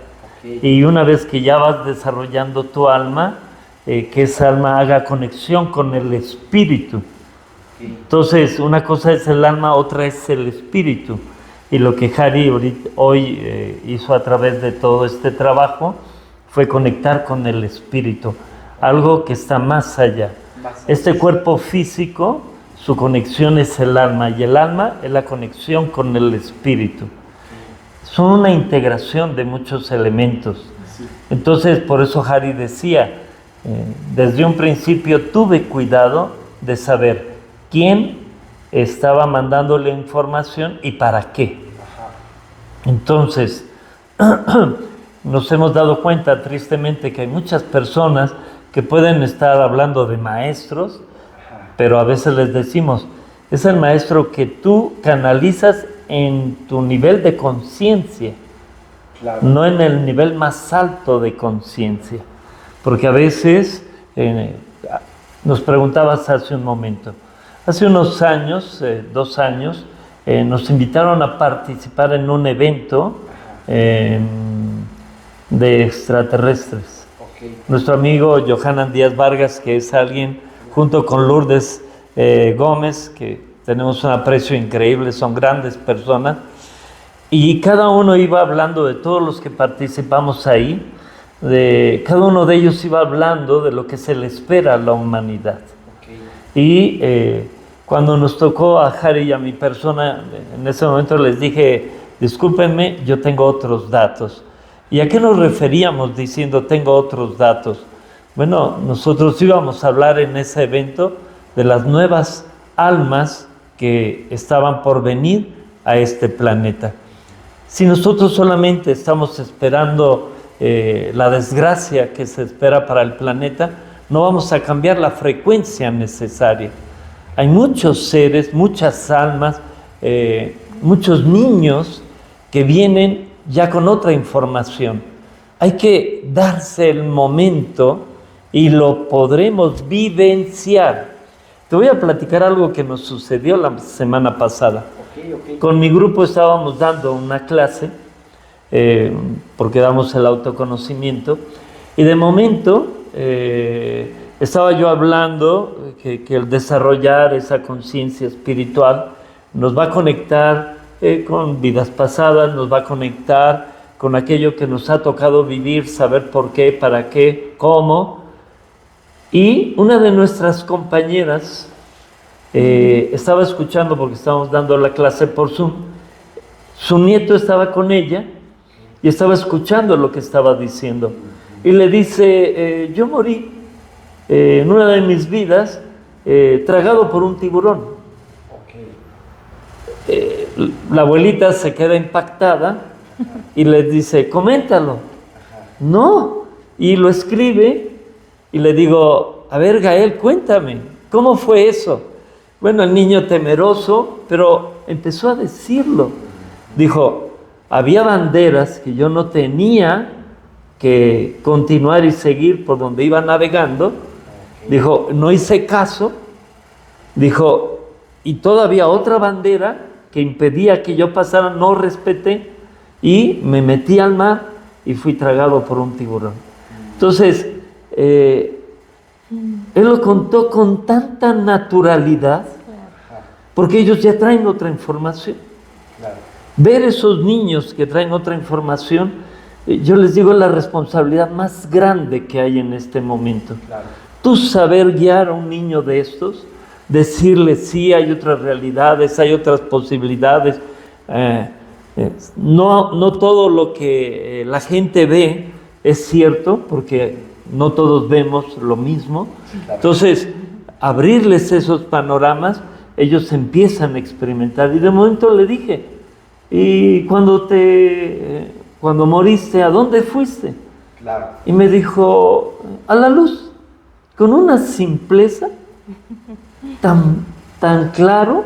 Y una vez que ya vas desarrollando tu alma, que esa alma haga conexión con el espíritu. Entonces, una cosa es el alma, otra es el espíritu. Y lo que Hari hoy hizo a través de todo este trabajo fue conectar con el espíritu, algo que está más allá. Este cuerpo físico, su conexión es el alma, y el alma es la conexión con el espíritu. Son una integración de muchos elementos. Entonces, por eso Hari decía, desde un principio tuve cuidado de saber quién estaba mandándole información y para qué. Entonces, nos hemos dado cuenta tristemente que hay muchas personas que pueden estar hablando de maestros, pero a veces les decimos, es el maestro que tú canalizas en tu nivel de conciencia, claro, no en el nivel más alto de conciencia. Porque a veces, nos preguntabas hace un momento, hace unos años, 2 años, nos invitaron a participar en un evento de extraterrestres. Okay. Nuestro amigo Johanan Díaz Vargas, que es alguien, junto con Lourdes Gómez, que tenemos un aprecio increíble, son grandes personas, y cada uno iba hablando de todos los que participamos ahí, cada uno de ellos iba hablando de lo que se le espera a la humanidad. Okay. Y cuando nos tocó a Harry y a mi persona, en ese momento les dije, discúlpenme, yo tengo otros datos. ¿Y a qué nos referíamos diciendo tengo otros datos? Bueno, nosotros íbamos a hablar en ese evento de las nuevas almas que estaban por venir a este planeta. Si nosotros solamente estamos esperando la desgracia que se espera para el planeta, no vamos a cambiar la frecuencia necesaria. Hay muchos seres, muchas almas, muchos niños que vienen ya con otra información. Hay que darse el momento y lo podremos vivenciar. Te voy a platicar algo que nos sucedió la semana pasada. Okay. Con mi grupo estábamos dando una clase, porque damos el autoconocimiento, y de momento estaba yo hablando que el desarrollar esa conciencia espiritual nos va a conectar con vidas pasadas, nos va a conectar con aquello que nos ha tocado vivir, saber por qué, para qué, cómo. Y una de nuestras compañeras estaba escuchando, porque estábamos dando la clase por Zoom, su nieto estaba con ella y estaba escuchando lo que estaba diciendo. Y le dice, yo morí en una de mis vidas tragado por un tiburón. La abuelita se queda impactada y le dice, coméntalo. No, y lo escribe y le digo, a ver Gael, cuéntame, ¿cómo fue eso? Bueno, el niño temeroso, pero empezó a decirlo. Dijo, había banderas que yo no tenía que continuar y seguir por donde iba navegando. Dijo, no hice caso. Dijo, y todavía otra bandera que impedía que yo pasara, no respeté, y me metí al mar y fui tragado por un tiburón. Entonces, él lo contó con tanta naturalidad, porque ellos ya traen otra información. Ver esos niños que traen otra información, yo les digo, es la responsabilidad más grande que hay en este momento. Tú saber guiar a un niño de estos, decirle sí, hay otras realidades, hay otras posibilidades. No todo lo que la gente ve es cierto, porque no todos vemos lo mismo. Entonces, abrirles esos panoramas, ellos empiezan a experimentar. Y de momento le dije, ¿y cuando moriste, a dónde fuiste? Claro. Y me dijo, a la luz, con una simpleza tan claro,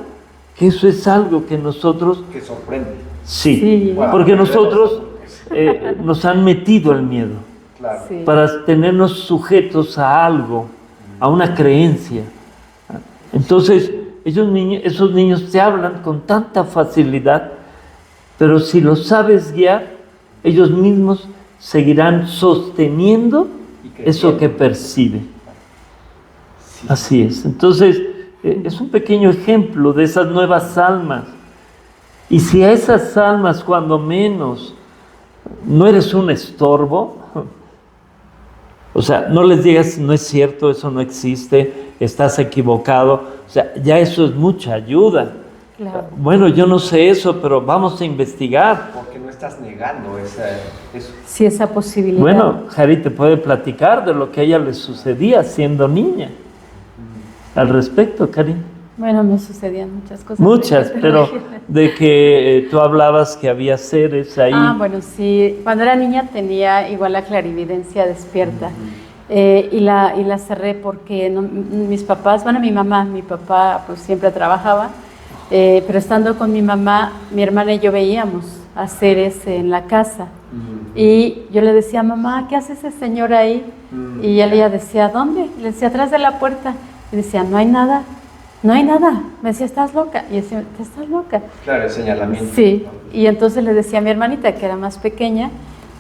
que eso es algo que nosotros... Que sorprende. Sí, wow, porque nosotros nos han metido el miedo, claro, para tenernos sujetos a algo, a una creencia. Entonces, esos niños te hablan con tanta facilidad, pero si los sabes guiar, ellos mismos seguirán sosteniendo eso que perciben. Sí. Así es. Entonces, es un pequeño ejemplo de esas nuevas almas. Y si a esas almas, cuando menos, no eres un estorbo, o sea, no les digas, no es cierto, eso no existe, estás equivocado, o sea, ya eso es mucha ayuda. Claro. Bueno, yo no sé eso, pero vamos a investigar. Porque no estás negando eso. Sí, esa posibilidad. Bueno, Jari te puede platicar de lo que a ella le sucedía siendo niña. Al respecto, Karin. Bueno, me sucedían muchas cosas. Muchas, pero de que tú hablabas que había seres ahí. Bueno, sí. Cuando era niña tenía igual la clarividencia despierta. Y la cerré porque mis papás, bueno, mi papá pues siempre trabajaba, pero estando con mi mamá, mi hermana y yo veíamos a seres en la casa. Y yo le decía, mamá, ¿qué hace ese señor ahí? Y ella decía, ¿dónde? Le decía, atrás de la puerta. Y decía, no hay nada. No hay nada. Me decía, ¿estás loca? Y yo decía, ¿estás loca? Claro, el señalamiento. Sí. Y entonces le decía a mi hermanita, que era más pequeña,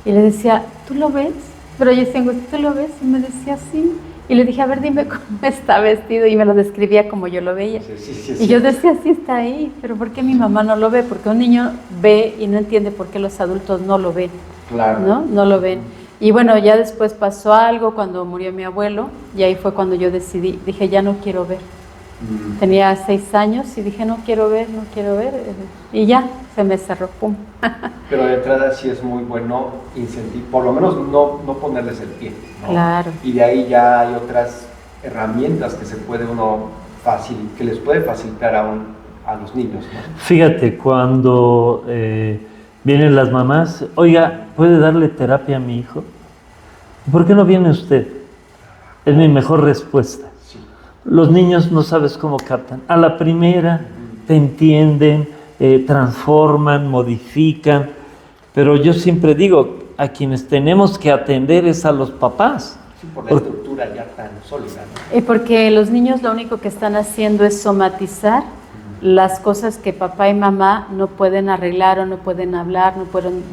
y le decía, ¿tú lo ves? Pero yo decía, ¿tú lo ves? Y me decía, sí. Y le dije, a ver, dime cómo está vestido. Y me lo describía como yo lo veía. Sí, y yo decía, sí está ahí. Pero ¿por qué mi mamá no lo ve? Porque un niño ve y no entiende por qué los adultos no lo ven. Claro. No lo ven. Y bueno, ya después pasó algo cuando murió mi abuelo. Y ahí fue cuando yo decidí, dije, ya no quiero ver. Tenía 6 años y dije, no quiero ver. Y ya, se me cerró, pum. Pero de entrada sí es muy bueno por lo menos no ponerles el pie, ¿no? Claro. Y de ahí ya hay otras herramientas que que les puede facilitar a los niños, ¿no? Fíjate, cuando vienen las mamás, oiga, ¿puede darle terapia a mi hijo? ¿Por qué no viene usted? Es mi mejor respuesta. Los niños no sabes cómo captan. A la primera te entienden, transforman, modifican, pero yo siempre digo, a quienes tenemos que atender es a los papás. Sí, por la estructura ya tan sólida, ¿no? Y porque los niños lo único que están haciendo es somatizar las cosas que papá y mamá no pueden arreglar o no pueden hablar,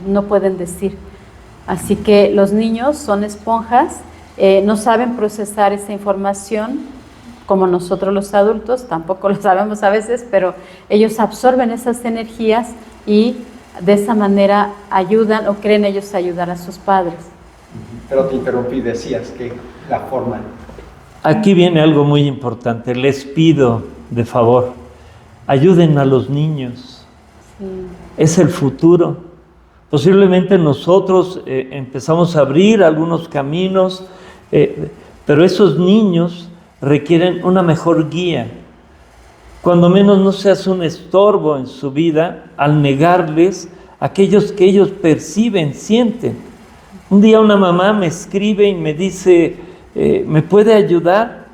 no pueden decir. Así que los niños son esponjas, no saben procesar esa información como nosotros los adultos, tampoco lo sabemos a veces, pero ellos absorben esas energías y de esa manera ayudan o creen ellos ayudar a sus padres. Pero te interrumpí, decías que la forma. Aquí viene algo muy importante, les pido de favor, ayuden a los niños, Sí. Es el futuro. Posiblemente nosotros empezamos a abrir algunos caminos, pero esos niños requieren una mejor guía. Cuando menos no seas un estorbo en su vida al negarles aquellos que ellos perciben, sienten. Un día una mamá me escribe y me dice, ¿me puede ayudar?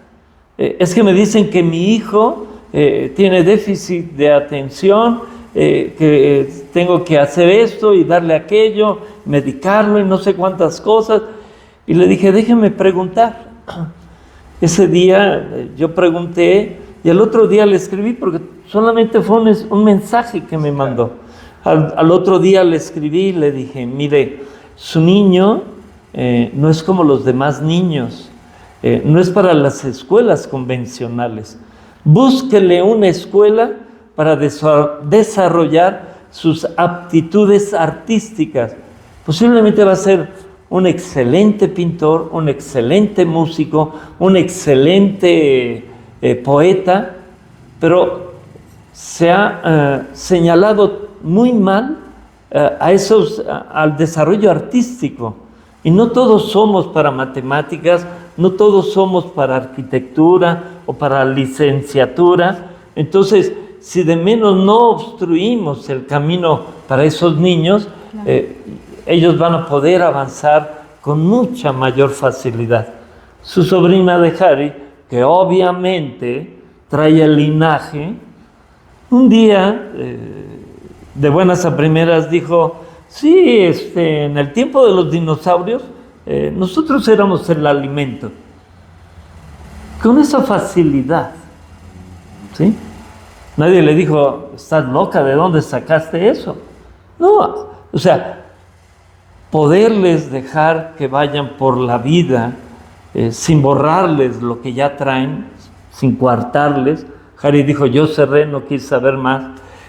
Es que me dicen que mi hijo tiene déficit de atención, que tengo que hacer esto y darle aquello, medicarlo y no sé cuántas cosas. Y le dije, déjeme preguntar. Ese día yo pregunté y al otro día le escribí porque solamente fue un mensaje que me mandó. Al otro día le escribí y le dije, mire, su niño no es como los demás niños, no es para las escuelas convencionales. Búsquele una escuela para desarrollar sus aptitudes artísticas. Posiblemente va a ser un excelente pintor, un excelente músico, un excelente poeta, pero se ha señalado muy mal al desarrollo artístico. Y no todos somos para matemáticas, no todos somos para arquitectura o para licenciatura. Entonces, si de menos no obstruimos el camino para esos niños, ellos van a poder avanzar con mucha mayor facilidad. Su sobrina de Harry, que obviamente trae el linaje, un día, de buenas a primeras, dijo, sí, en el tiempo de los dinosaurios, nosotros éramos el alimento. Con esa facilidad, ¿sí? Nadie le dijo, ¿estás loca? ¿De dónde sacaste eso? No, o sea, poderles dejar que vayan por la vida sin borrarles lo que ya traen, sin coartarles. Harry dijo, yo cerré, no quise saber más.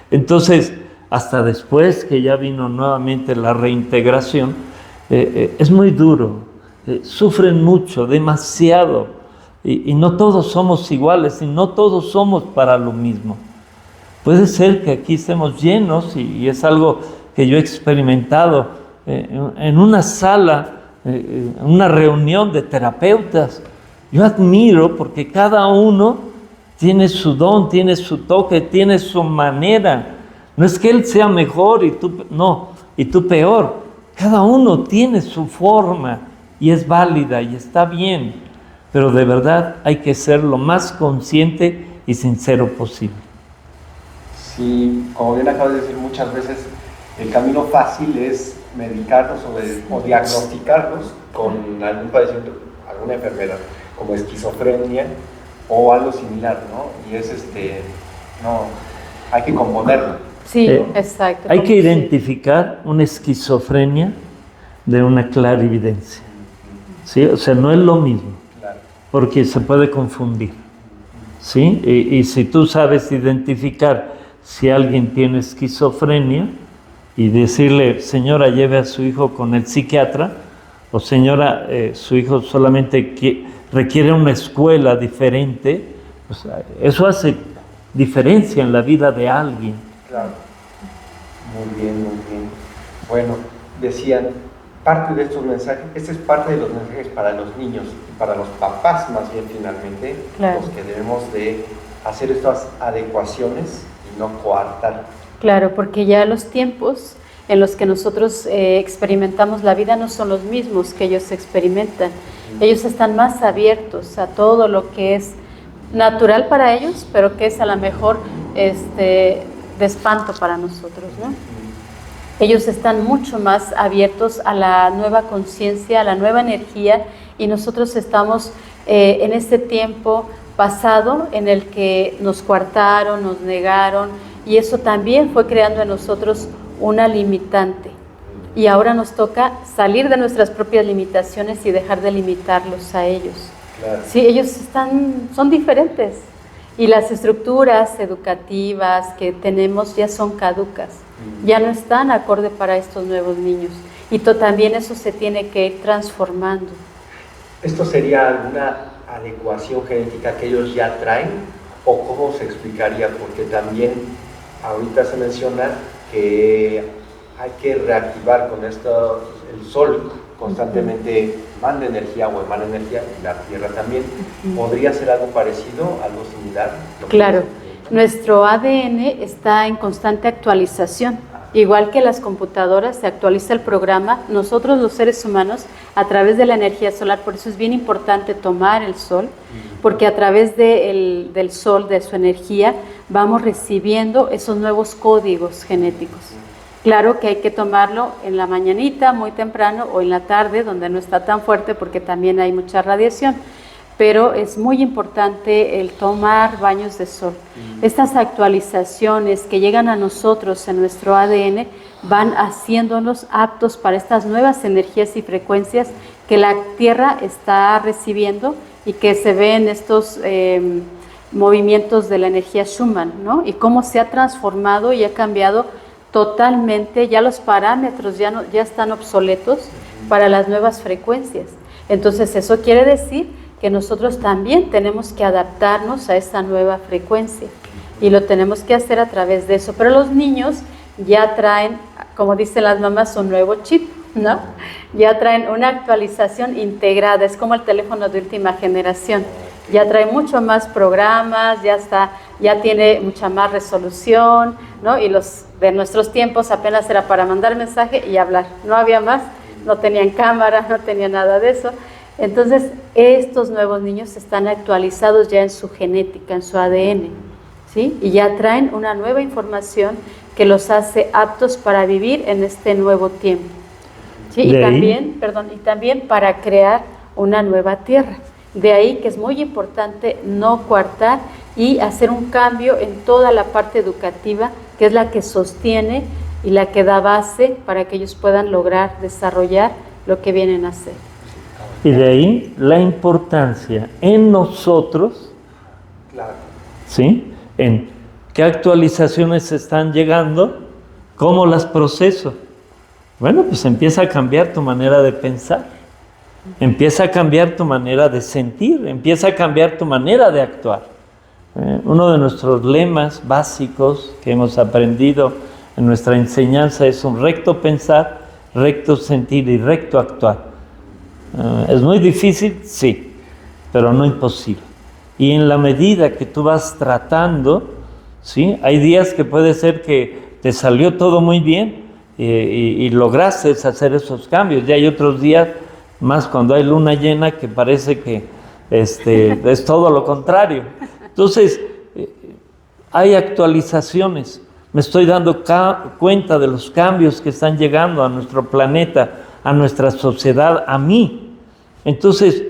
Entonces, hasta después que ya vino nuevamente la reintegración, es muy duro, sufren mucho, demasiado, y no todos somos iguales, y no todos somos para lo mismo. Puede ser que aquí estemos llenos, y es algo que yo he experimentado, en una sala, una reunión de terapeutas. Yo admiro porque cada uno tiene su don, tiene su toque, tiene su manera. No es que él sea mejor y tú, no, y tú peor. Cada uno tiene su forma y es válida y está bien. Pero de verdad hay que ser lo más consciente y sincero posible. Sí, como bien acabas de decir muchas veces, el camino fácil es medicarlos o diagnosticarlos con algún padecimiento, alguna enfermedad, como esquizofrenia o algo similar, ¿no? Y es no, hay que componerlo. Sí, exacto. Hay que identificar una esquizofrenia de una clarividencia. ¿Sí? O sea, no es lo mismo, Claro. porque se puede confundir. ¿Sí? Y si tú sabes identificar si alguien tiene esquizofrenia y decirle, señora, lleve a su hijo con el psiquiatra, o señora, su hijo solamente requiere una escuela diferente, pues, eso hace diferencia en la vida de alguien. Claro. Muy bien, muy bien. Bueno, decían, parte de estos mensajes, este es parte de los mensajes para los niños y para los papás más bien finalmente, Claro. los que debemos de hacer estas adecuaciones y no coartar. Claro, porque ya los tiempos en los que nosotros experimentamos la vida no son los mismos que ellos experimentan. Ellos están más abiertos a todo lo que es natural para ellos, pero que es a lo mejor de espanto para nosotros, ¿no? Ellos están mucho más abiertos a la nueva conciencia, a la nueva energía, y nosotros estamos en este tiempo pasado en el que nos coartaron, nos negaron, y eso también fue creando en nosotros una limitante. Y ahora nos toca salir de nuestras propias limitaciones y dejar de limitarlos a ellos. Claro. Sí, ellos son diferentes, y las estructuras educativas que tenemos ya son caducas, ya no están acorde para estos nuevos niños, y también eso se tiene que ir transformando. ¿Esto sería alguna adecuación genética que ellos ya traen o cómo se explicaría? Porque también ahorita se menciona que hay que reactivar con esto, el sol constantemente manda energía o emana energía, y la tierra también. ¿Podría ser algo parecido, algo similar? Claro, nuestro ADN está en constante actualización. Igual que las computadoras, se actualiza el programa, nosotros los seres humanos, a través de la energía solar, por eso es bien importante tomar el sol, porque a través del sol, de su energía, vamos recibiendo esos nuevos códigos genéticos. Claro que hay que tomarlo en la mañanita, muy temprano, o en la tarde, donde no está tan fuerte, porque también hay mucha radiación. Pero es muy importante el tomar baños de sol. Estas actualizaciones que llegan a nosotros en nuestro ADN van haciéndonos aptos para estas nuevas energías y frecuencias que la Tierra está recibiendo y que se ven estos movimientos de la energía Schumann, ¿no? Y cómo se ha transformado y ha cambiado totalmente, ya los parámetros ya están obsoletos para las nuevas frecuencias. Entonces eso quiere decir que nosotros también tenemos que adaptarnos a esa nueva frecuencia, y lo tenemos que hacer a través de eso. Pero los niños ya traen, como dicen las mamás, un nuevo chip, ¿no? Ya traen una actualización integrada, es como el teléfono de última generación. Ya trae mucho más programas, ya tiene mucha más resolución, ¿no? Y los de nuestros tiempos apenas era para mandar mensaje y hablar, no había más, no tenían cámara, no tenían nada de eso. Entonces, estos nuevos niños están actualizados ya en su genética, en su ADN, ¿sí? Y ya traen una nueva información que los hace aptos para vivir en este nuevo tiempo, ¿sí? Y también para crear una nueva tierra. De ahí que es muy importante no coartar y hacer un cambio en toda la parte educativa, que es la que sostiene y la que da base para que ellos puedan lograr desarrollar lo que vienen a hacer. Y de ahí la importancia en nosotros, Claro. ¿sí? En qué actualizaciones están llegando, cómo las proceso. Bueno, pues empieza a cambiar tu manera de pensar, empieza a cambiar tu manera de sentir, empieza a cambiar tu manera de actuar. Uno de nuestros lemas básicos que hemos aprendido en nuestra enseñanza es un recto pensar, recto sentir y recto actuar. ¿Es muy difícil? Sí, pero no imposible. Y en la medida que tú vas tratando, ¿sí? Hay días que puede ser que te salió todo muy bien y lograste hacer esos cambios. Y hay otros días, más cuando hay luna llena, que parece que es todo lo contrario. Entonces, hay actualizaciones. Me estoy dando cuenta de los cambios que están llegando a nuestro planeta, a nuestra sociedad, a mí. Entonces,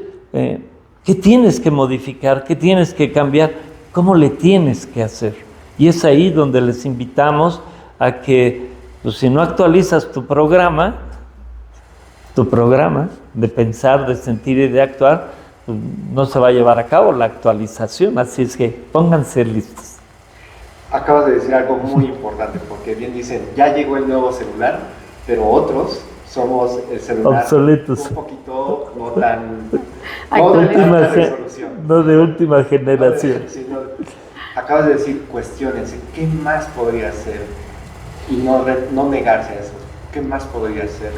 ¿qué tienes que modificar? ¿Qué tienes que cambiar? ¿Cómo le tienes que hacer? Y es ahí donde les invitamos a que, pues, si no actualizas tu programa de pensar, de sentir y de actuar, pues, no se va a llevar a cabo la actualización. Así es que pónganse listos. Acabas de decir algo muy importante, porque bien dicen, ya llegó el nuevo celular, pero otros somos el celular obsoletos, un poquito no tan resolución. No de última generación. Acabas de decir, cuestiones, ¿qué más podría hacer? Y no negarse a eso. ¿Qué más podría hacer?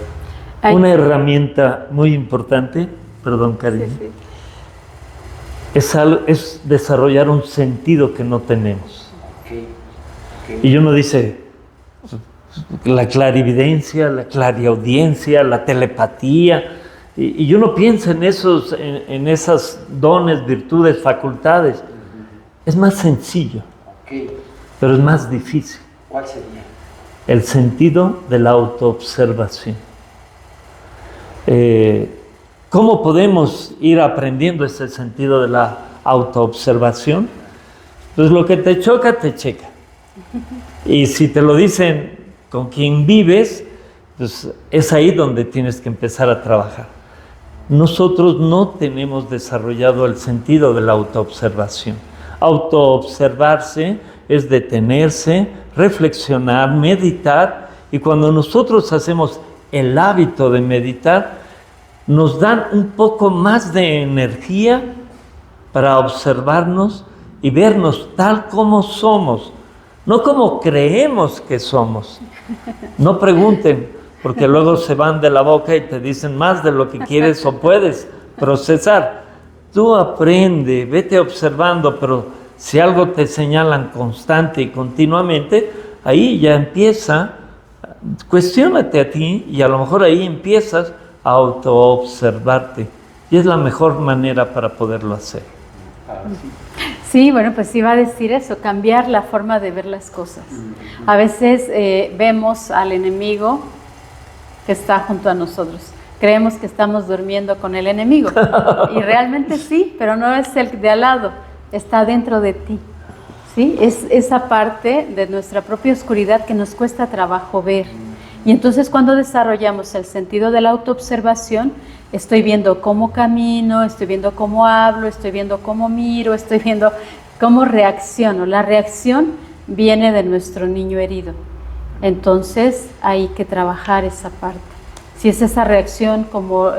Una herramienta muy importante, perdón, Karina, es desarrollar un sentido que no tenemos. Y uno dice, la clarividencia, la clariaudiencia, la telepatía, y uno piensa en esas dones, virtudes, facultades. Es más sencillo, pero es más difícil. ¿Cuál sería? El sentido de la autoobservación. ¿Cómo podemos ir aprendiendo ese sentido de la autoobservación? Pues lo que te choca, te checa. Y si te lo dicen con quien vives, pues es ahí donde tienes que empezar a trabajar. Nosotros no tenemos desarrollado el sentido de la autoobservación. Autoobservarse es detenerse, reflexionar, meditar, y cuando nosotros hacemos el hábito de meditar, nos dan un poco más de energía para observarnos y vernos tal como somos, no como creemos que somos. No pregunten, porque luego se van de la boca y te dicen más de lo que quieres o puedes procesar. Tú aprende, vete observando, pero si algo te señalan constante y continuamente, ahí ya empieza, cuestiónate a ti y a lo mejor ahí empiezas a autoobservarte. Y es la mejor manera para poderlo hacer. Sí, bueno, pues iba a decir eso, cambiar la forma de ver las cosas. A veces vemos al enemigo que está junto a nosotros. Creemos que estamos durmiendo con el enemigo. Y realmente sí, pero no es el de al lado, está dentro de ti. ¿Sí? Es esa parte de nuestra propia oscuridad que nos cuesta trabajo ver. Y entonces cuando desarrollamos el sentido de la autoobservación, estoy viendo cómo camino, estoy viendo cómo hablo, estoy viendo cómo miro, estoy viendo cómo reacciono. La reacción viene de nuestro niño herido. Entonces hay que trabajar esa parte. Si es esa reacción como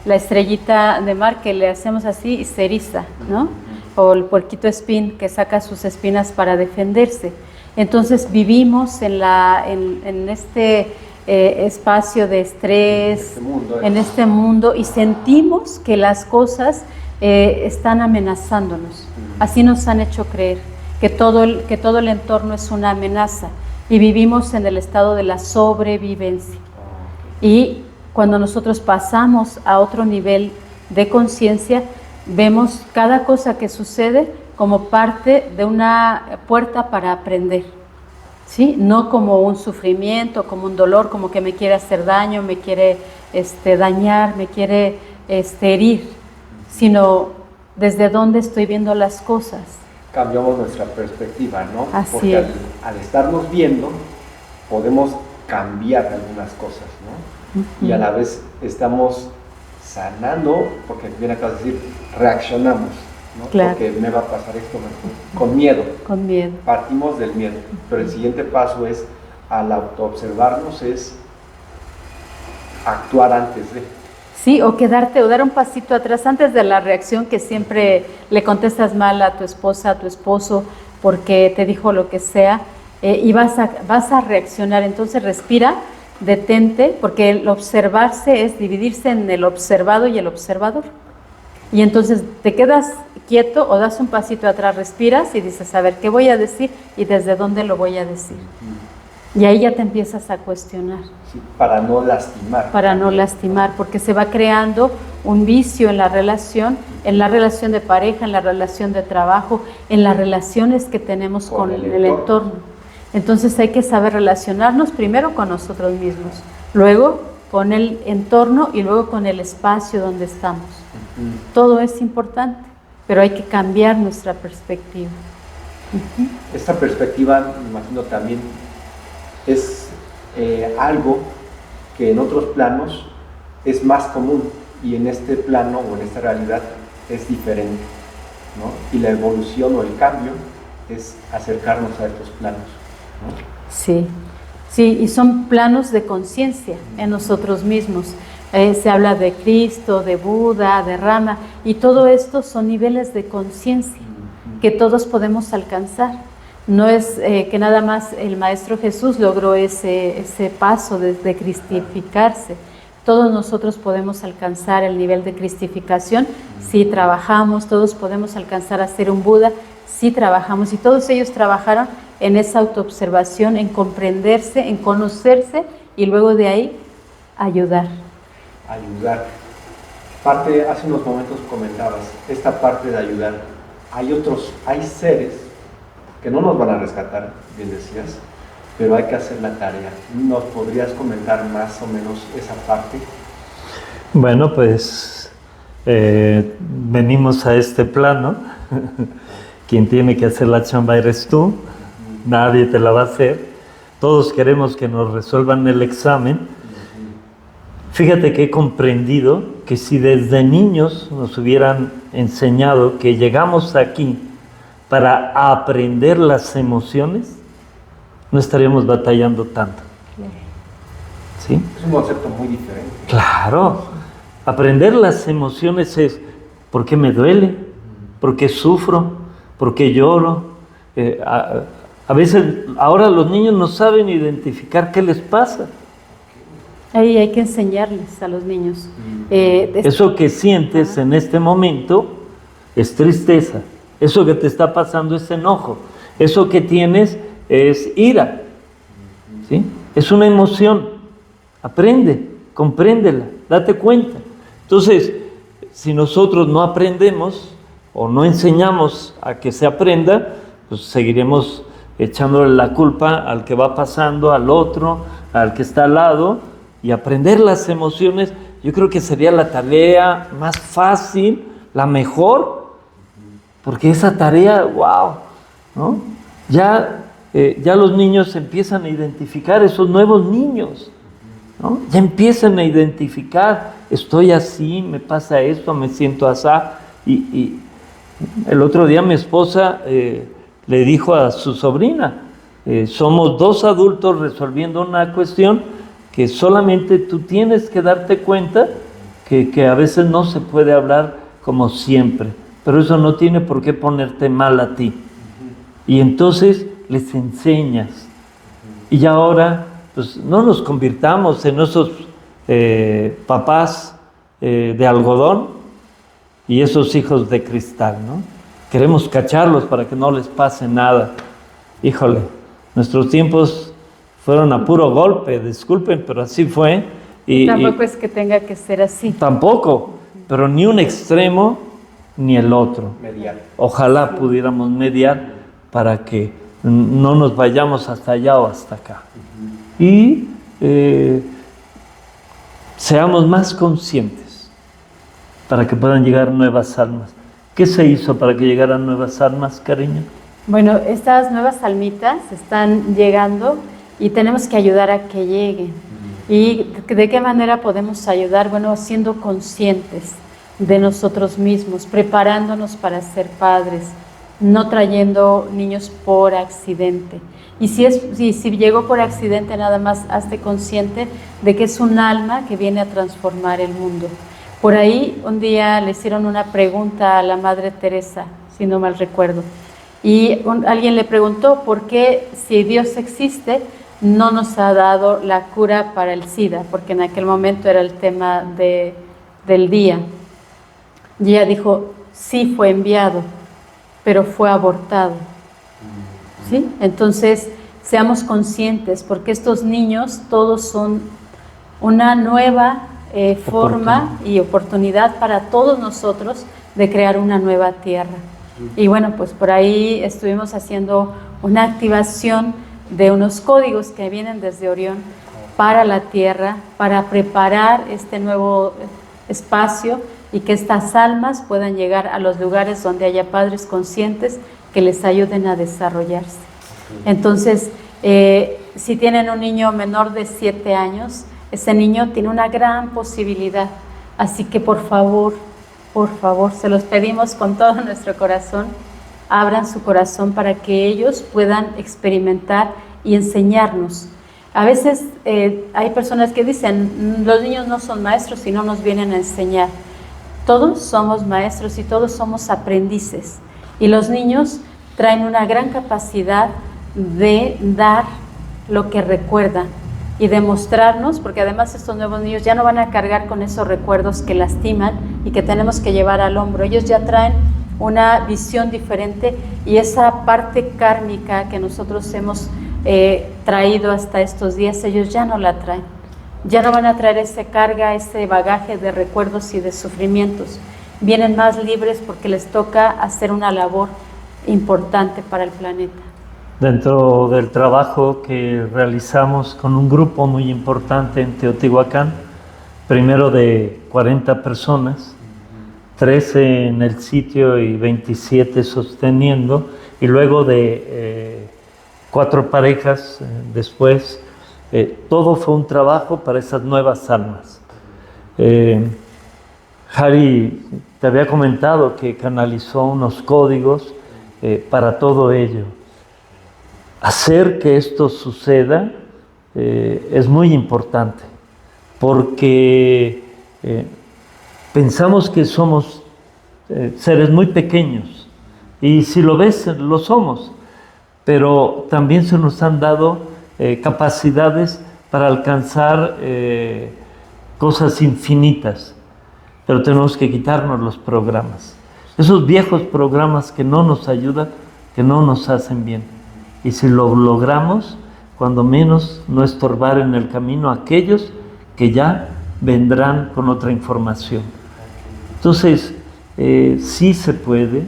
la estrellita de mar que le hacemos así y se eriza, ¿no? O el puerquito espín que saca sus espinas para defenderse. Entonces vivimos en este espacio de estrés, en este mundo, y sentimos que las cosas están amenazándonos. Así nos han hecho creer que todo el entorno es una amenaza, y vivimos en el estado de la sobrevivencia. Y cuando nosotros pasamos a otro nivel de conciencia, vemos cada cosa que sucede como parte de una puerta para aprender, ¿sí? No como un sufrimiento, como un dolor, como que me quiere hacer daño, me quiere dañar, me quiere herir, sino desde dónde estoy viendo las cosas. Cambiamos nuestra perspectiva, ¿no? Así porque es. Al estarnos viendo, podemos cambiar algunas cosas, ¿no? Y a la vez estamos sanando, porque bien acabas de decir, reaccionamos, ¿no? Claro. Porque me va a pasar esto con miedo. Con miedo. Partimos del miedo, pero el siguiente paso es, al autoobservarnos, es actuar antes de. Sí, o quedarte, o dar un pasito atrás antes de la reacción que siempre le contestas mal a tu esposa, a tu esposo, porque te dijo lo que sea, y vas a reaccionar. Entonces respira, detente, porque el observarse es dividirse en el observado y el observador. Y entonces te quedas quieto o das un pasito atrás, respiras y dices, a ver, ¿qué voy a decir y desde dónde lo voy a decir? Y ahí ya te empiezas a cuestionar. Sí, para no lastimar. Para no lastimar, porque se va creando un vicio en la relación de pareja, en la relación de trabajo, en las relaciones que tenemos con el entorno. Entonces hay que saber relacionarnos primero con nosotros mismos, luego con el entorno y luego con el espacio donde estamos. Todo es importante, pero hay que cambiar nuestra perspectiva. Esta perspectiva, me imagino, también es algo que en otros planos es más común y en este plano o en esta realidad es diferente, ¿no? Y la evolución o el cambio es acercarnos a estos planos, ¿no? Sí, sí, y son planos de conciencia en nosotros mismos. Se habla de Cristo, de Buda, de Rama, y todo esto son niveles de conciencia que todos podemos alcanzar. No es que nada más el Maestro Jesús logró ese paso de cristificarse. Todos nosotros podemos alcanzar el nivel de cristificación si trabajamos, todos podemos alcanzar a ser un Buda si trabajamos, y todos ellos trabajaron en esa autoobservación, en comprenderse, en conocerse y luego de ahí ayudar. Hace unos momentos comentabas esta parte de ayudar. Hay seres que no nos van a rescatar, bien decías, pero hay que hacer la tarea. ¿Nos podrías comentar más o menos esa parte? Bueno, pues venimos a este plano. Quien tiene que hacer la chamba eres tú, nadie te la va a hacer. Todos queremos que nos resuelvan el examen. Fíjate que he comprendido que si desde niños nos hubieran enseñado que llegamos aquí para aprender las emociones, no estaríamos batallando tanto. ¿Sí? Es un concepto muy diferente. Claro, aprender las emociones es ¿por qué me duele? ¿Por qué sufro? ¿Por qué lloro? A veces ahora los niños no saben identificar qué les pasa. Ahí hay que enseñarles a los niños. Eso que sientes en este momento es tristeza. Eso que te está pasando es enojo. Eso que tienes es ira. ¿Sí? Es una emoción. Aprende, compréndela, date cuenta. Entonces, si nosotros no aprendemos o no enseñamos a que se aprenda, pues seguiremos echándole la culpa al que va pasando, al otro, al que está al lado. Y aprender las emociones, yo creo que sería la tarea más fácil, la mejor, porque esa tarea, wow, ¿no? Ya los niños empiezan a identificar, esos nuevos niños, ¿no? Ya empiezan a identificar, estoy así, me pasa esto, me siento así. Y el otro día mi esposa le dijo a su sobrina, somos dos adultos resolviendo una cuestión que solamente tú tienes que darte cuenta que a veces no se puede hablar como siempre, pero eso no tiene por qué ponerte mal a ti. Y entonces les enseñas. Y ahora, pues no nos convirtamos en esos papás de algodón y esos hijos de cristal, ¿no? Queremos cacharlos para que no les pase nada. Híjole, nuestros tiempos fueron a puro golpe, disculpen, pero así fue. Tampoco es que tenga que ser así. Tampoco, pero ni un extremo ni el otro. Mediar. Ojalá pudiéramos mediar para que no nos vayamos hasta allá o hasta acá. Y seamos más conscientes para que puedan llegar nuevas almas. ¿Qué se hizo para que llegaran nuevas almas, cariño? Bueno, estas nuevas almitas están llegando y tenemos que ayudar a que lleguen. ¿Y de qué manera podemos ayudar? Bueno, siendo conscientes de nosotros mismos, preparándonos para ser padres, no trayendo niños por accidente. Y si llegó por accidente, nada más hazte consciente de que es un alma que viene a transformar el mundo. Por ahí un día le hicieron una pregunta a la Madre Teresa, si no mal recuerdo, y alguien le preguntó por qué, si Dios existe, no nos ha dado la cura para el SIDA, porque en aquel momento era el tema del día. Y ella dijo, sí fue enviado, pero fue abortado. ¿Sí? Entonces, seamos conscientes, porque estos niños todos son una nueva forma y oportunidad para todos nosotros de crear una nueva tierra. Y bueno, pues por ahí estuvimos haciendo una activación de unos códigos que vienen desde Orión para la tierra, para preparar este nuevo espacio y que estas almas puedan llegar a los lugares donde haya padres conscientes que les ayuden a desarrollarse. Entonces, si tienen un niño menor de 7 años, ese niño tiene una gran posibilidad. Así que por favor, se los pedimos con todo nuestro corazón, abran su corazón para que ellos puedan experimentar y enseñarnos. A veces hay personas que dicen, los niños no son maestros y no nos vienen a enseñar. Todos somos maestros y todos somos aprendices. Y los niños traen una gran capacidad de dar lo que recuerdan y demostrarnos, porque además estos nuevos niños ya no van a cargar con esos recuerdos que lastiman y que tenemos que llevar al hombro. Ellos ya traen una visión diferente y esa parte kármica que nosotros hemos traído hasta estos días, ellos ya no la traen. Ya no van a traer esa carga, ese bagaje de recuerdos y de sufrimientos. Vienen más libres porque les toca hacer una labor importante para el planeta. Dentro del trabajo que realizamos con un grupo muy importante en Teotihuacán, primero de 40 personas, 13 en el sitio y 27 sosteniendo, y luego de 4 parejas después, todo fue un trabajo para esas nuevas almas. Hari te había comentado que canalizó unos códigos para todo ello. Hacer que esto suceda es muy importante, porque pensamos que somos seres muy pequeños, y si lo ves, lo somos, pero también se nos han dado capacidades para alcanzar cosas infinitas, pero tenemos que quitarnos los programas, esos viejos programas que no nos ayudan, que no nos hacen bien. Y si lo logramos, cuando menos no estorbar en el camino a aquellos que ya vendrán con otra información. Entonces, sí se puede,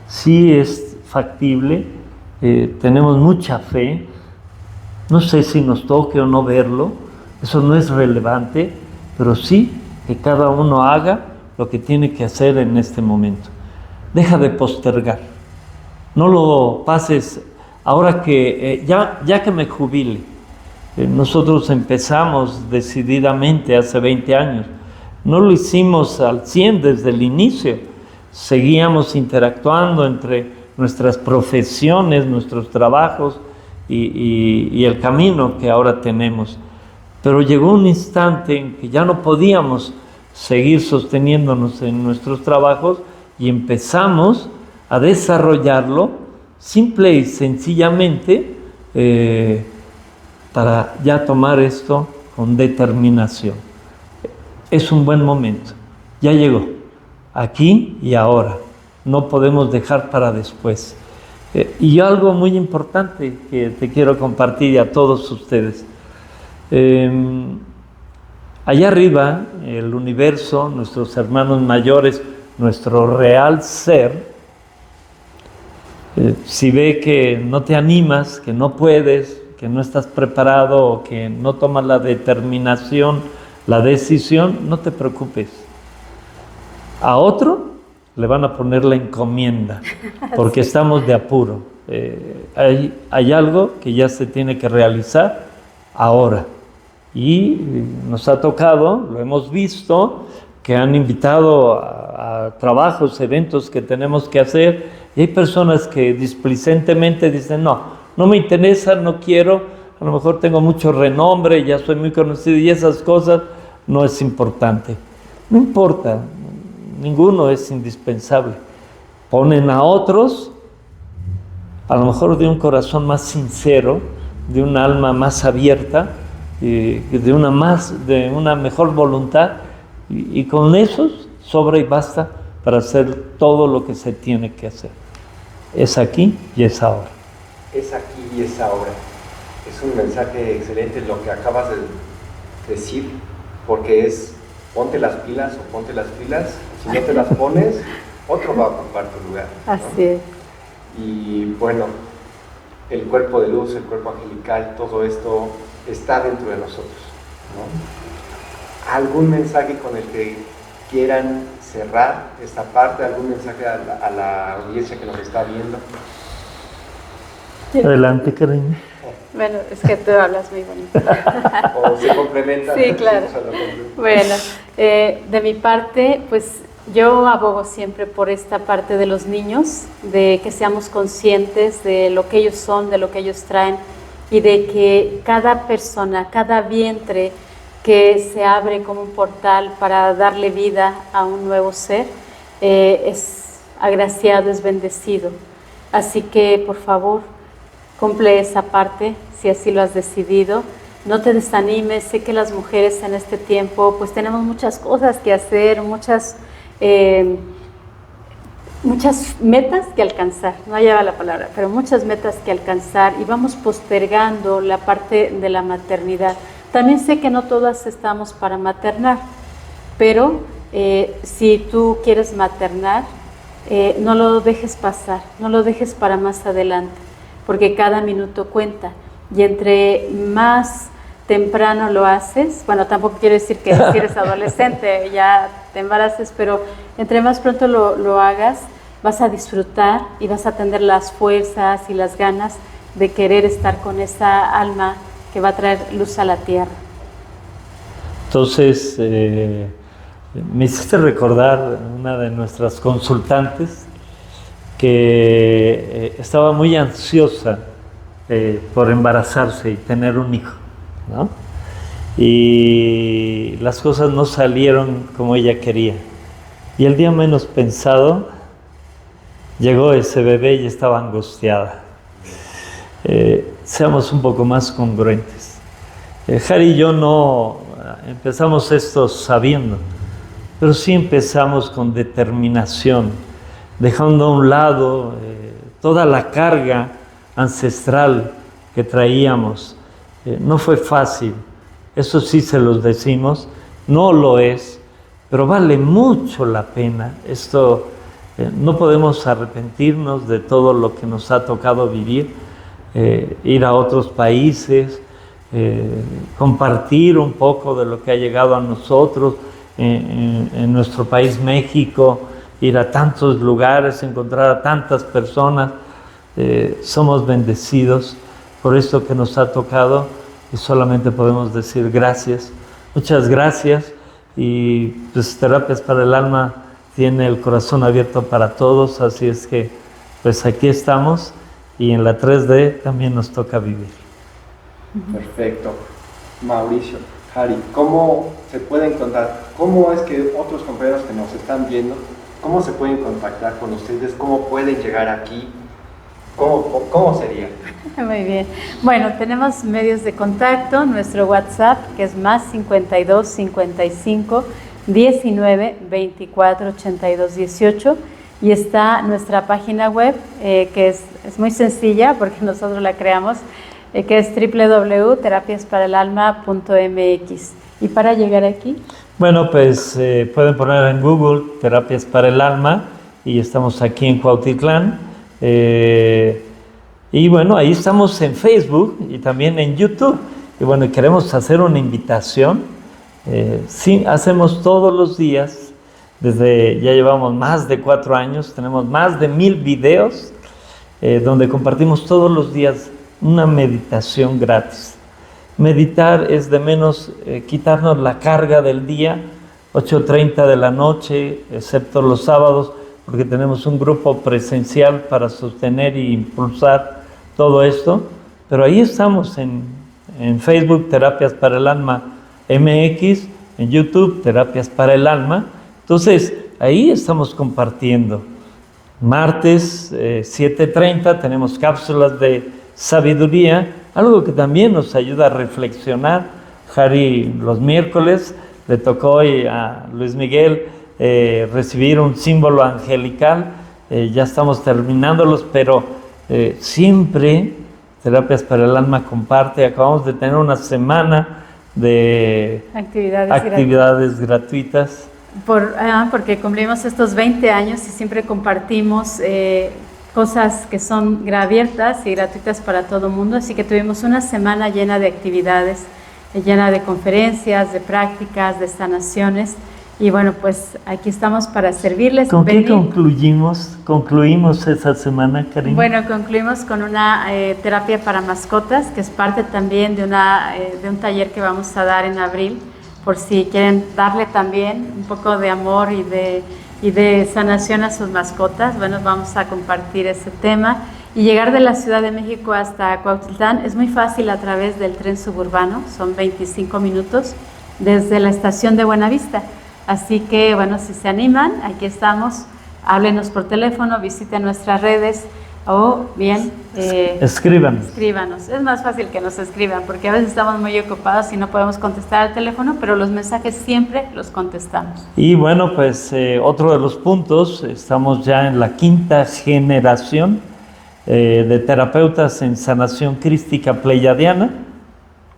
sí es factible, tenemos mucha fe. No sé si nos toque o no verlo, eso no es relevante, pero sí que cada uno haga lo que tiene que hacer en este momento. Deja de postergar, no lo pases. Ahora que ya que me jubile, nosotros empezamos decididamente hace 20 años, no lo hicimos al 100 desde el inicio, seguíamos interactuando entre nuestras profesiones, nuestros trabajos y el camino que ahora tenemos. Pero llegó un instante en que ya no podíamos seguir sosteniéndonos en nuestros trabajos y empezamos a desarrollarlo simple y sencillamente para ya tomar esto con determinación. Es un buen momento, ya llegó, aquí y ahora, no podemos dejar para después. Y algo muy importante que te quiero compartir a todos ustedes. Allá arriba, el universo, nuestros hermanos mayores, nuestro real ser, si ve que no te animas, que no puedes, que no estás preparado o que no tomas la determinación, la decisión, no te preocupes. A otro le van a poner la encomienda, porque estamos de apuro. Hay algo que ya se tiene que realizar ahora. Y nos ha tocado, lo hemos visto, que han invitado a trabajos, eventos que tenemos que hacer, y hay personas que displicentemente dicen, no me interesa, no quiero, a lo mejor tengo mucho renombre, ya soy muy conocido y esas cosas, no es importante. No importa, ninguno es indispensable. Ponen a otros, a lo mejor de un corazón más sincero, de un alma más abierta, de una mejor voluntad, y con esos sobra y basta para hacer todo lo que se tiene que hacer. Es aquí y es ahora. Es aquí y es ahora. Es un mensaje excelente lo que acabas de decir, porque es ponte las pilas o ponte las pilas. Si no te las pones, otro va a ocupar tu lugar, ¿no? Así es. Y bueno, el cuerpo de luz, el cuerpo angelical, todo esto está dentro de nosotros, ¿no? ¿Algún mensaje con el que quieran cerrar esta parte? ¿Algún mensaje a la audiencia que nos está viendo? Adelante, Karina. Bueno, es que tú hablas muy bonito. ¿O se complementa? Sí, claro. Bueno, de mi parte, pues yo abogo siempre por esta parte de los niños, de que seamos conscientes de lo que ellos son, de lo que ellos traen, y de que cada persona, cada vientre que se abre como un portal para darle vida a un nuevo ser, es agraciado, es bendecido. Así que, por favor, cumple esa parte, si así lo has decidido. No te desanimes, sé que las mujeres en este tiempo pues tenemos muchas cosas que hacer, muchas metas que alcanzar, no lleva la palabra, pero muchas metas que alcanzar, y vamos postergando la parte de la maternidad. También sé que no todas estamos para maternar, pero si tú quieres maternar, no lo dejes pasar, no lo dejes para más adelante, porque cada minuto cuenta, y entre más temprano lo haces, bueno, tampoco quiero decir que si eres adolescente ya te embaraces, pero entre más pronto lo hagas, vas a disfrutar y vas a tener las fuerzas y las ganas de querer estar con esa alma que va a traer luz a la tierra. Entonces, me hiciste recordar una de nuestras consultantes que estaba muy ansiosa por embarazarse y tener un hijo, ¿no? Y las cosas no salieron como ella quería. Y el día menos pensado, llegó ese bebé y estaba angustiada. Seamos un poco más congruentes. Jari y yo no empezamos esto sabiendo, pero sí empezamos con determinación, dejando a un lado toda la carga ancestral que traíamos. No fue fácil, eso sí se los decimos, no lo es, pero vale mucho la pena. Esto no podemos arrepentirnos de todo lo que nos ha tocado vivir, ir a otros países, compartir un poco de lo que ha llegado a nosotros en nuestro país México, ir a tantos lugares, encontrar a tantas personas. Somos bendecidos por esto que nos ha tocado y solamente podemos decir gracias, muchas gracias. Y pues Terapias para el Alma tiene el corazón abierto para todos, así es que pues aquí estamos, y en la 3D también nos toca vivir. Perfecto. Mauricio, Jari, ¿cómo se pueden contactar? ¿Cómo es que otros compañeros que nos están viendo, cómo se pueden contactar con ustedes? ¿Cómo pueden llegar aquí? ¿Cómo sería? Muy bien. Bueno, tenemos medios de contacto, nuestro WhatsApp, que es más 52 55 19 24 82 18, y está nuestra página web, que es muy sencilla porque nosotros la creamos, que es www.terapiasparaelalma.mx. ¿Y para llegar aquí? Bueno, pues pueden poner en Google Terapias para el Alma, y estamos aquí en Cuautitlán. Y bueno, ahí estamos en Facebook y también en YouTube. Y bueno, queremos hacer una invitación. Sí, hacemos todos los días, ya llevamos más de 4 años, tenemos más de 1000 videos donde compartimos todos los días una meditación gratis. Meditar es de menos quitarnos la carga del día, 8:30 de la noche, excepto los sábados, porque tenemos un grupo presencial para sostener e impulsar todo esto. Pero ahí estamos en Facebook, Terapias para el Alma MX, en YouTube, Terapias para el Alma. Entonces, ahí estamos compartiendo. Martes, 7:30, tenemos cápsulas de sabiduría, algo que también nos ayuda a reflexionar. Jari, los miércoles, le tocó hoy a Luis Miguel recibir un símbolo angelical. Ya estamos terminándolos, pero siempre Terapias para el Alma comparte. Acabamos de tener una semana de actividades gratuitas. Porque cumplimos estos 20 años y siempre compartimos cosas que son abiertas y gratuitas para todo el mundo. Así que tuvimos una semana llena de actividades, llena de conferencias, de prácticas, de sanaciones. Y bueno, pues aquí estamos para servirles. ¿Con qué concluimos esa semana, Karina? Bueno, concluimos con una terapia para mascotas, que es parte también de un taller que vamos a dar en abril, por si quieren darle también un poco de amor y de sanación a sus mascotas. Bueno, vamos a compartir ese tema. Y llegar de la Ciudad de México hasta Cuautitlán es muy fácil a través del tren suburbano, son 25 minutos desde la estación de Buenavista. Así que, bueno, si se animan, aquí estamos, háblenos por teléfono, visiten nuestras redes o bien escríbanos. Es más fácil que nos escriban porque a veces estamos muy ocupados y no podemos contestar al teléfono, pero los mensajes siempre los contestamos. Y bueno, pues otro de los puntos, estamos ya en la 5ª generación de terapeutas en sanación crística pleyadiana.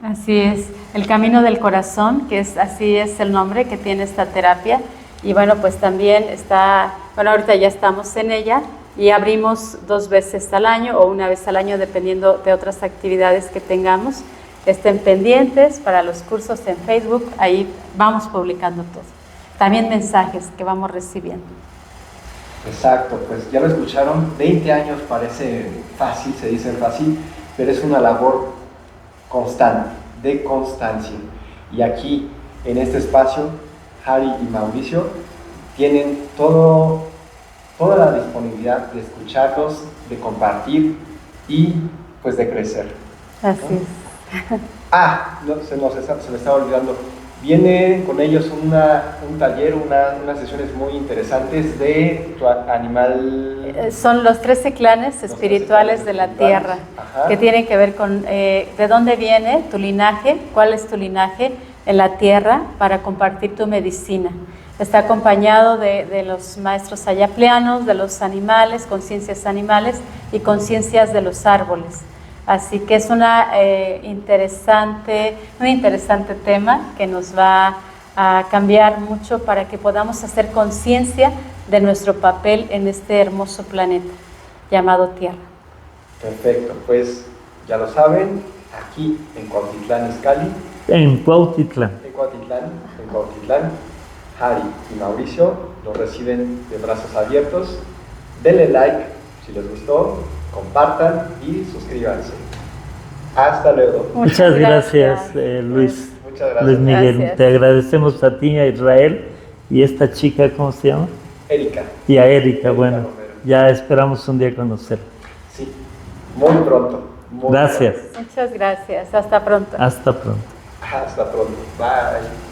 Así es, el camino del corazón, así es el nombre que tiene esta terapia. Y bueno, pues también ahorita ya estamos en ella y abrimos 2 veces al año o 1 vez al año, dependiendo de otras actividades que tengamos. Estén pendientes para los cursos en Facebook, ahí vamos publicando todo. También mensajes que vamos recibiendo. Exacto, pues ya lo escucharon, 20 años parece fácil, se dice fácil, pero es una labor constante, de constancia. Y aquí, en este espacio, Harry y Mauricio tienen toda la disponibilidad de escucharlos, de compartir y pues de crecer. Así es. Se me estaba olvidando. Viene con ellos un taller, unas sesiones muy interesantes de tu animal. Son los 13 clanes espirituales de la tierra, que tienen que ver con de dónde viene tu linaje, cuál es tu linaje en la tierra para compartir tu medicina. Está acompañado de los maestros ayapleanos, de los animales, conciencias animales y conciencias de los árboles. Así que es un interesante tema que nos va a cambiar mucho para que podamos hacer conciencia de nuestro papel en este hermoso planeta llamado Tierra. Perfecto, pues ya lo saben, aquí en Cuautitlán Izcalli. En Cuautitlán, Harry y Mauricio los reciben de brazos abiertos. Denle like si les gustó, compartan y suscríbanse. Hasta luego. Muchas gracias, Luis. Muchas gracias. Luis Miguel, Gracias. te agradecemos a ti, a Israel y esta chica, ¿cómo se llama? Erika. Y a Erika, bueno, Romero. ya esperamos un día conocerla. Sí, muy pronto. Gracias. Muchas gracias. Hasta pronto. Hasta pronto. Hasta pronto. Bye.